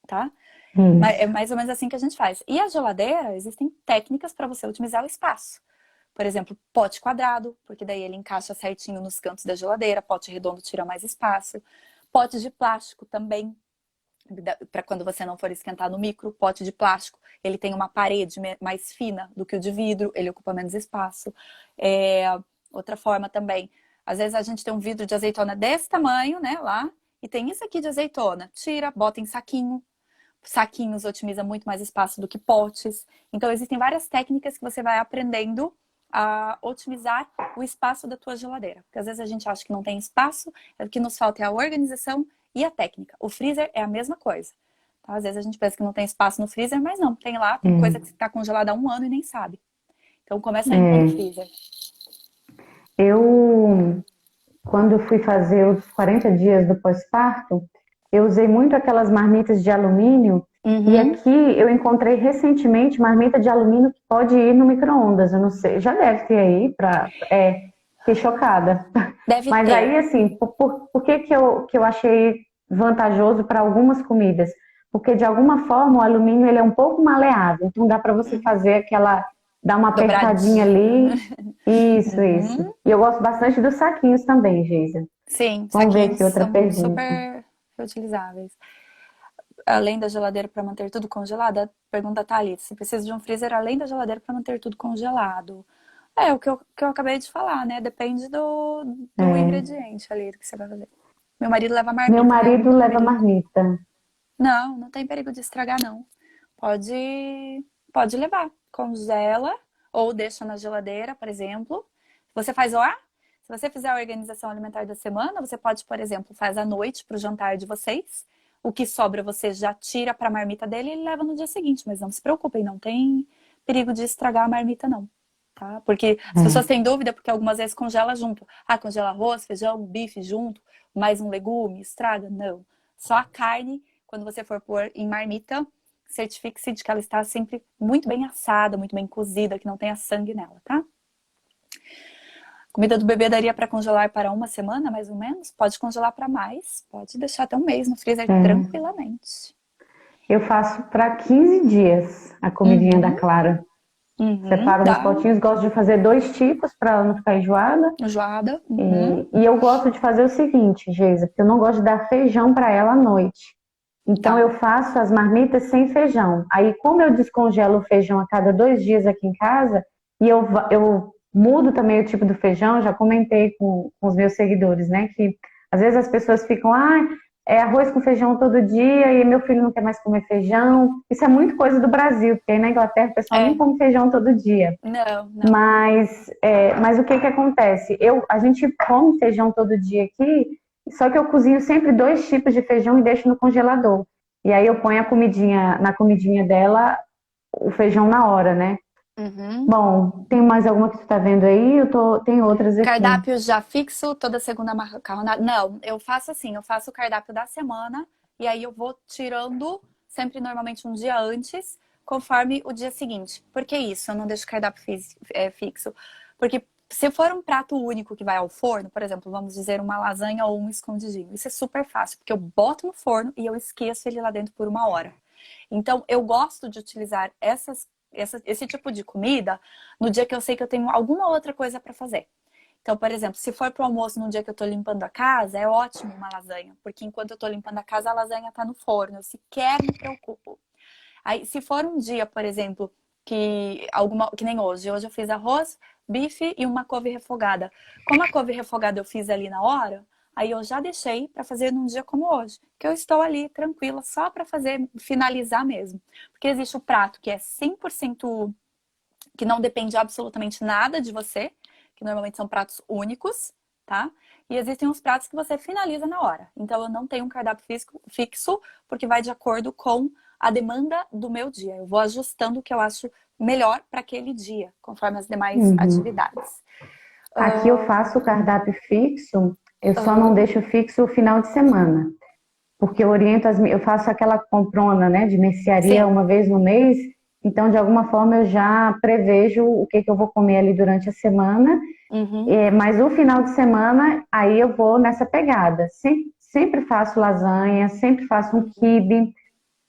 tá? É Isso. mais ou menos assim que a gente faz. E a geladeira, existem técnicas para você otimizar o espaço. Por exemplo, pote quadrado, porque daí ele encaixa certinho nos cantos da geladeira. Pote redondo tira mais espaço. Pote de plástico também, para quando você não for esquentar no micro. Pote de plástico, ele tem uma parede mais fina do que o de vidro, ele ocupa menos espaço. Outra forma também, às vezes a gente tem um vidro de azeitona desse tamanho, né, lá, e tem isso aqui de azeitona. Tira, bota em saquinho. Saquinhos otimiza muito mais espaço do que potes. Então, existem várias técnicas que você vai aprendendo a otimizar o espaço da tua geladeira. Porque às vezes a gente acha que não tem espaço, o que nos falta é a organização e a técnica. O freezer é a mesma coisa. Tá? Às vezes a gente pensa que não tem espaço no freezer, mas não, tem lá, tem coisa que está congelada há 1 ano e nem sabe. Então começa limpando o freezer. Eu, quando eu fui fazer os 40 dias do pós-parto, eu usei muito aquelas marmitas de alumínio. E aqui eu encontrei recentemente marmita de alumínio que pode ir no micro-ondas. Eu não sei, já deve ter aí fiquei chocada. Deve Mas ter. aí, assim, por que eu achei vantajoso para algumas comidas? Porque de alguma forma o alumínio ele é um pouco maleável, então dá para você fazer dar uma apertadinha Dobradinho. ali. Isso. E eu gosto bastante dos saquinhos também, Geisa. Sim, Vamos ver saquinhos aqui outra são pergunta. super reutilizáveis. Além da geladeira para manter tudo congelado, a pergunta tá ali, se precisa de um freezer além da geladeira para manter tudo congelado. É o que eu acabei de falar, né? Depende do ingrediente ali do que você vai fazer. Meu marido leva Meu marmita, né? Eu marido nunca vi leva ele. marmita. Não tem perigo de estragar, não. Pode levar. Congela ou deixa na geladeira, por exemplo. Você faz se você fizer a organização alimentar da semana, você pode, por exemplo, faz à noite para o jantar de vocês. O que sobra você já tira para a marmita dele e leva no dia seguinte. Mas não se preocupem, não tem perigo de estragar a marmita, não. Tá? Porque as pessoas têm dúvida porque algumas vezes congela junto. Congela arroz, feijão, bife junto, mais um legume, estraga? Não. Só a carne, quando você for pôr em marmita, certifique-se de que ela está sempre muito bem assada, muito bem cozida, que não tenha sangue nela, tá? Comida do bebê daria para congelar para 1 semana, mais ou menos? Pode congelar para mais, pode deixar até 1 mês no freezer tranquilamente. Eu faço para 15 dias a comidinha da Clara. Separo nos Dá. potinhos, gosto de fazer 2 tipos para ela não ficar enjoada. Enjoada. E eu gosto de fazer o seguinte, Geisa, porque eu não gosto de dar feijão para ela à noite. Então Tá. eu faço as marmitas sem feijão. Aí, como eu descongelo o feijão a cada 2 dias aqui em casa, e eu mudo também o tipo do feijão, já comentei com os meus seguidores, né? Que às vezes as pessoas ficam, é arroz com feijão todo dia e meu filho não quer mais comer feijão. Isso é muito coisa do Brasil, porque aí na Inglaterra o pessoal nem come feijão todo dia. Não. Mas o que acontece? A gente come feijão todo dia aqui, só que eu cozinho sempre 2 tipos de feijão e deixo no congelador. E aí eu ponho na comidinha dela o feijão na hora, né? Bom, tem mais alguma que tu tá vendo aí? Tem outras aqui. Cardápio já fixo, toda segunda macarronada. Não, eu faço assim, eu faço o cardápio da semana e aí eu vou tirando sempre normalmente um dia antes, conforme o dia seguinte. Por que isso? Eu não deixo cardápio fixo. Porque se for um prato único que vai ao forno, por exemplo, vamos dizer uma lasanha ou um escondidinho, isso é super fácil, porque eu boto no forno e eu esqueço ele lá dentro por 1 hora. Então, eu gosto de utilizar esse tipo de comida no dia que eu sei que eu tenho alguma outra coisa para fazer. Então, por exemplo, se for pro almoço num dia que eu tô limpando a casa, é ótimo uma lasanha, porque enquanto eu tô limpando a casa, a lasanha tá no forno, eu sequer me preocupo. Aí, se for um dia, por exemplo, que nem hoje eu fiz arroz, bife e uma couve refogada. Como a couve refogada eu fiz ali na hora, aí eu já deixei para fazer num dia como hoje, que eu estou ali tranquila só para finalizar mesmo. Porque existe o prato que é 100% que não depende absolutamente nada de você, que normalmente são pratos únicos, tá? E existem os pratos que você finaliza na hora. Então eu não tenho um cardápio fixo, porque vai de acordo com a demanda do meu dia. Eu vou ajustando o que eu acho melhor para aquele dia, conforme as demais atividades. Aqui eu faço o cardápio fixo, eu só não deixo fixo o final de semana. Porque eu faço aquela comprona, né, de mercearia Sim. 1 vez no mês, então de alguma forma eu já prevejo o que eu vou comer ali durante a semana, mas o final de semana aí eu vou nessa pegada. Sempre faço lasanha, sempre faço um quibe.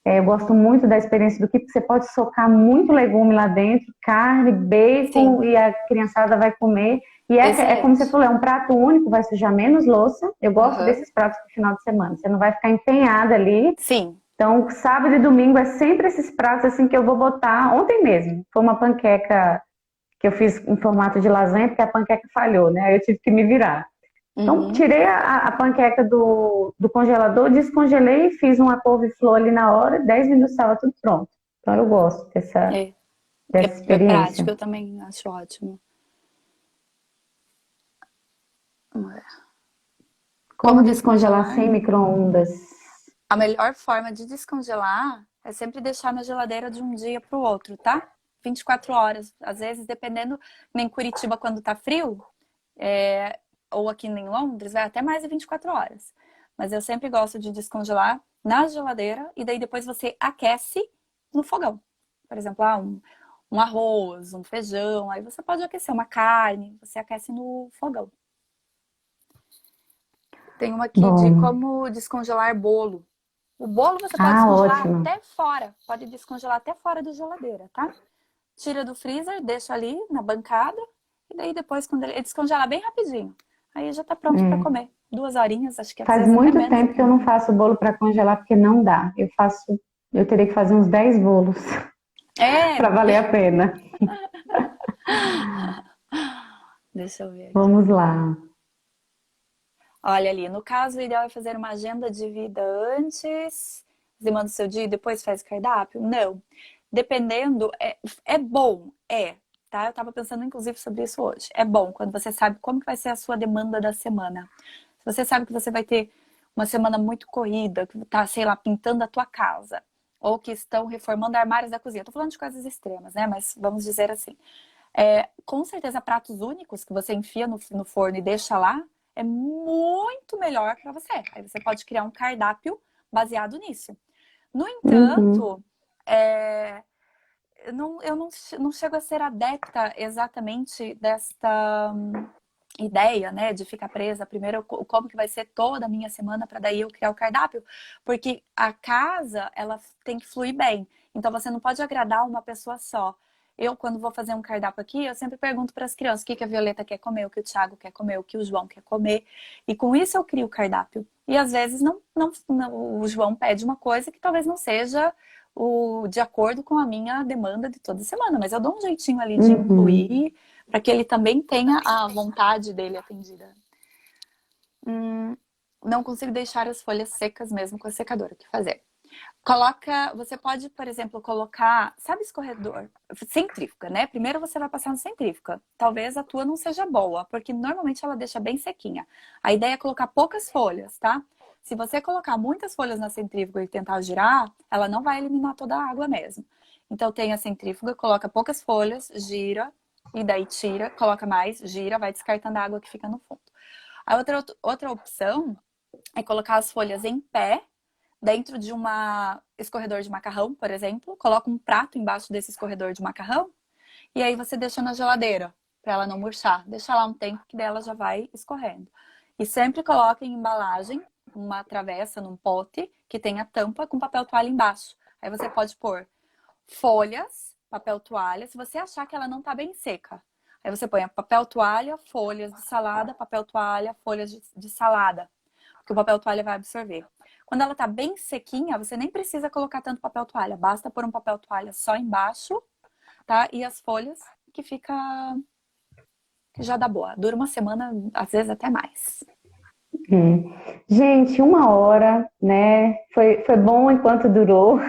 Eu gosto muito da experiência do quibe, porque você pode socar muito legume lá dentro, carne, bacon, Sim. e a criançada vai comer. E é como você Excelente. falou, é um prato único, vai sujar menos louça. Eu gosto desses pratos pro final de semana. Você não vai ficar empenhada ali. Sim. Então, sábado e domingo é sempre esses pratos assim que eu vou botar. Ontem mesmo, foi uma panqueca que eu fiz em formato de lasanha, porque a panqueca falhou, né? Aí eu tive que me virar. Então, tirei a panqueca do congelador, descongelei e fiz uma couve-flor ali na hora, 10 minutos estava tudo pronto. Então, eu gosto dessa É experiência. prático, eu também acho ótimo. Vamos ver. Como descongelar sem micro-ondas? A melhor forma de descongelar é sempre deixar na geladeira de um dia para o outro, tá? 24 horas. Às vezes, dependendo, em Curitiba, quando tá frio, ou aqui em Londres, vai até mais de 24 horas. Mas eu sempre gosto de descongelar na geladeira e daí depois você aquece no fogão. Por exemplo, um arroz, um feijão, aí você pode aquecer uma carne, você aquece no fogão. Tem uma aqui de Bom, como descongelar bolo. O bolo você pode ah, descongelar ótimo. até fora, pode descongelar até fora da geladeira, tá? Tira do freezer, deixa ali na bancada e daí depois quando ele descongelar bem rapidinho, aí já tá pronto para É. comer. 2 horinhas, acho que às Faz vezes até muito menos tempo que eu até. não faço bolo para congelar porque não dá. Eu teria que fazer uns 10 bolos É, para valer a pena. deixa eu ver aqui. Vamos lá. Olha ali, no caso, o ideal é fazer uma agenda de vida antes, você manda o seu dia e depois faz cardápio? Não. Dependendo, é bom, tá? Eu tava pensando inclusive sobre isso hoje. É bom quando você sabe como que vai ser a sua demanda da semana. Se você sabe que você vai ter uma semana muito corrida, que tá, sei lá, pintando a tua casa, ou que estão reformando armários da cozinha. Tô falando de coisas extremas, né? Mas vamos dizer assim. Com certeza, pratos únicos que você enfia no forno e deixa lá é muito melhor para você. Aí você pode criar um cardápio baseado nisso. No Uhum. entanto, eu não chego a ser adepta exatamente desta ideia, né, de ficar presa primeiro como que vai ser toda a minha semana para daí eu criar o cardápio, porque a casa ela tem que fluir bem. Então você não pode agradar uma pessoa só. Eu, quando vou fazer um cardápio aqui, eu sempre pergunto para as crianças o que a Violeta quer comer, o que o Thiago quer comer, o que o João quer comer. E com isso eu crio o cardápio. E às vezes o João pede uma coisa que talvez não seja de acordo com a minha demanda de toda semana, mas eu dou um jeitinho ali de Uhum. incluir para que ele também tenha a vontade dele atendida. Não consigo deixar as folhas secas mesmo com a secadora. O que fazer? Você pode, por exemplo, colocar, sabe escorredor? Centrífuga, né? Primeiro você vai passar no centrífuga. Talvez a tua não seja boa, porque normalmente ela deixa bem sequinha. A ideia é colocar poucas folhas, tá? Se você colocar muitas folhas na centrífuga e tentar girar, ela não vai eliminar toda a água mesmo. Então tem a centrífuga, coloca poucas folhas, gira, e daí tira, coloca mais, gira, vai descartando a água que fica no fundo. A outra opção é colocar as folhas em pé dentro de um escorredor de macarrão, por exemplo, coloca um prato embaixo desse escorredor de macarrão e aí você deixa na geladeira para ela não murchar. Deixa lá um tempo que dela já vai escorrendo. E sempre coloca em embalagem uma travessa num pote que tenha tampa com papel toalha embaixo. Aí você pode pôr folhas, papel toalha, se você achar que ela não tá bem seca. Aí você põe papel toalha, folhas de salada, papel toalha, folhas de salada, porque o papel toalha vai absorver. Quando ela tá bem sequinha, você nem precisa colocar tanto papel toalha, basta pôr um papel toalha só embaixo, tá? E as folhas que já dá boa. Dura uma semana, às vezes até mais. Gente, 1 hora, né? Foi bom enquanto durou.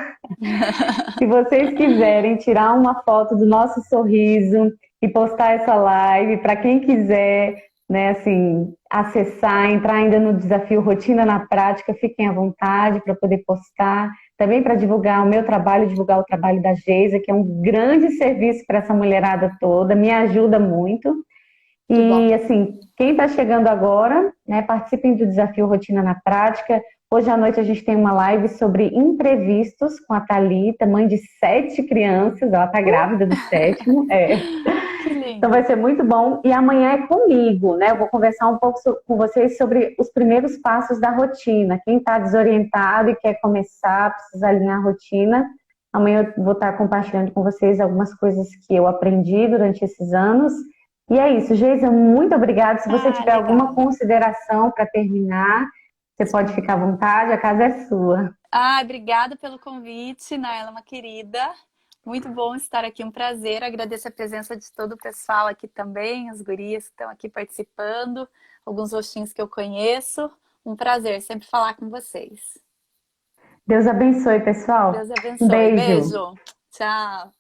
Se vocês quiserem tirar uma foto do nosso sorriso e postar essa live, para quem quiser, né, assim, acessar, entrar ainda no desafio Rotina na Prática, fiquem à vontade para poder postar. Também para divulgar o meu trabalho, divulgar o trabalho da Geisa, que é um grande serviço para essa mulherada toda, me ajuda muito. Que bom. E assim, quem está chegando agora, né, participem do desafio Rotina na Prática. Hoje à noite a gente tem uma live sobre imprevistos com a Thalita, mãe de 7 crianças, ela está grávida do sétimo. Que Então lindo. vai ser muito bom. E amanhã é comigo, né? Eu vou conversar um pouco com vocês sobre os primeiros passos da rotina. Quem está desorientado e quer começar, precisa alinhar a rotina. Amanhã eu vou estar compartilhando com vocês algumas coisas que eu aprendi durante esses anos. E é isso, Geisa, muito obrigada. Se você Ah, tiver alguma legal. consideração para terminar, você pode ficar à vontade, a casa é sua. Ah, obrigada pelo convite, Naila, uma querida. Muito bom estar aqui, um prazer. Agradeço a presença de todo o pessoal aqui também, as gurias que estão aqui participando, alguns rostinhos que eu conheço. Um prazer sempre falar com vocês. Deus abençoe, pessoal. Deus Um abençoe. beijo. Beijo. Tchau.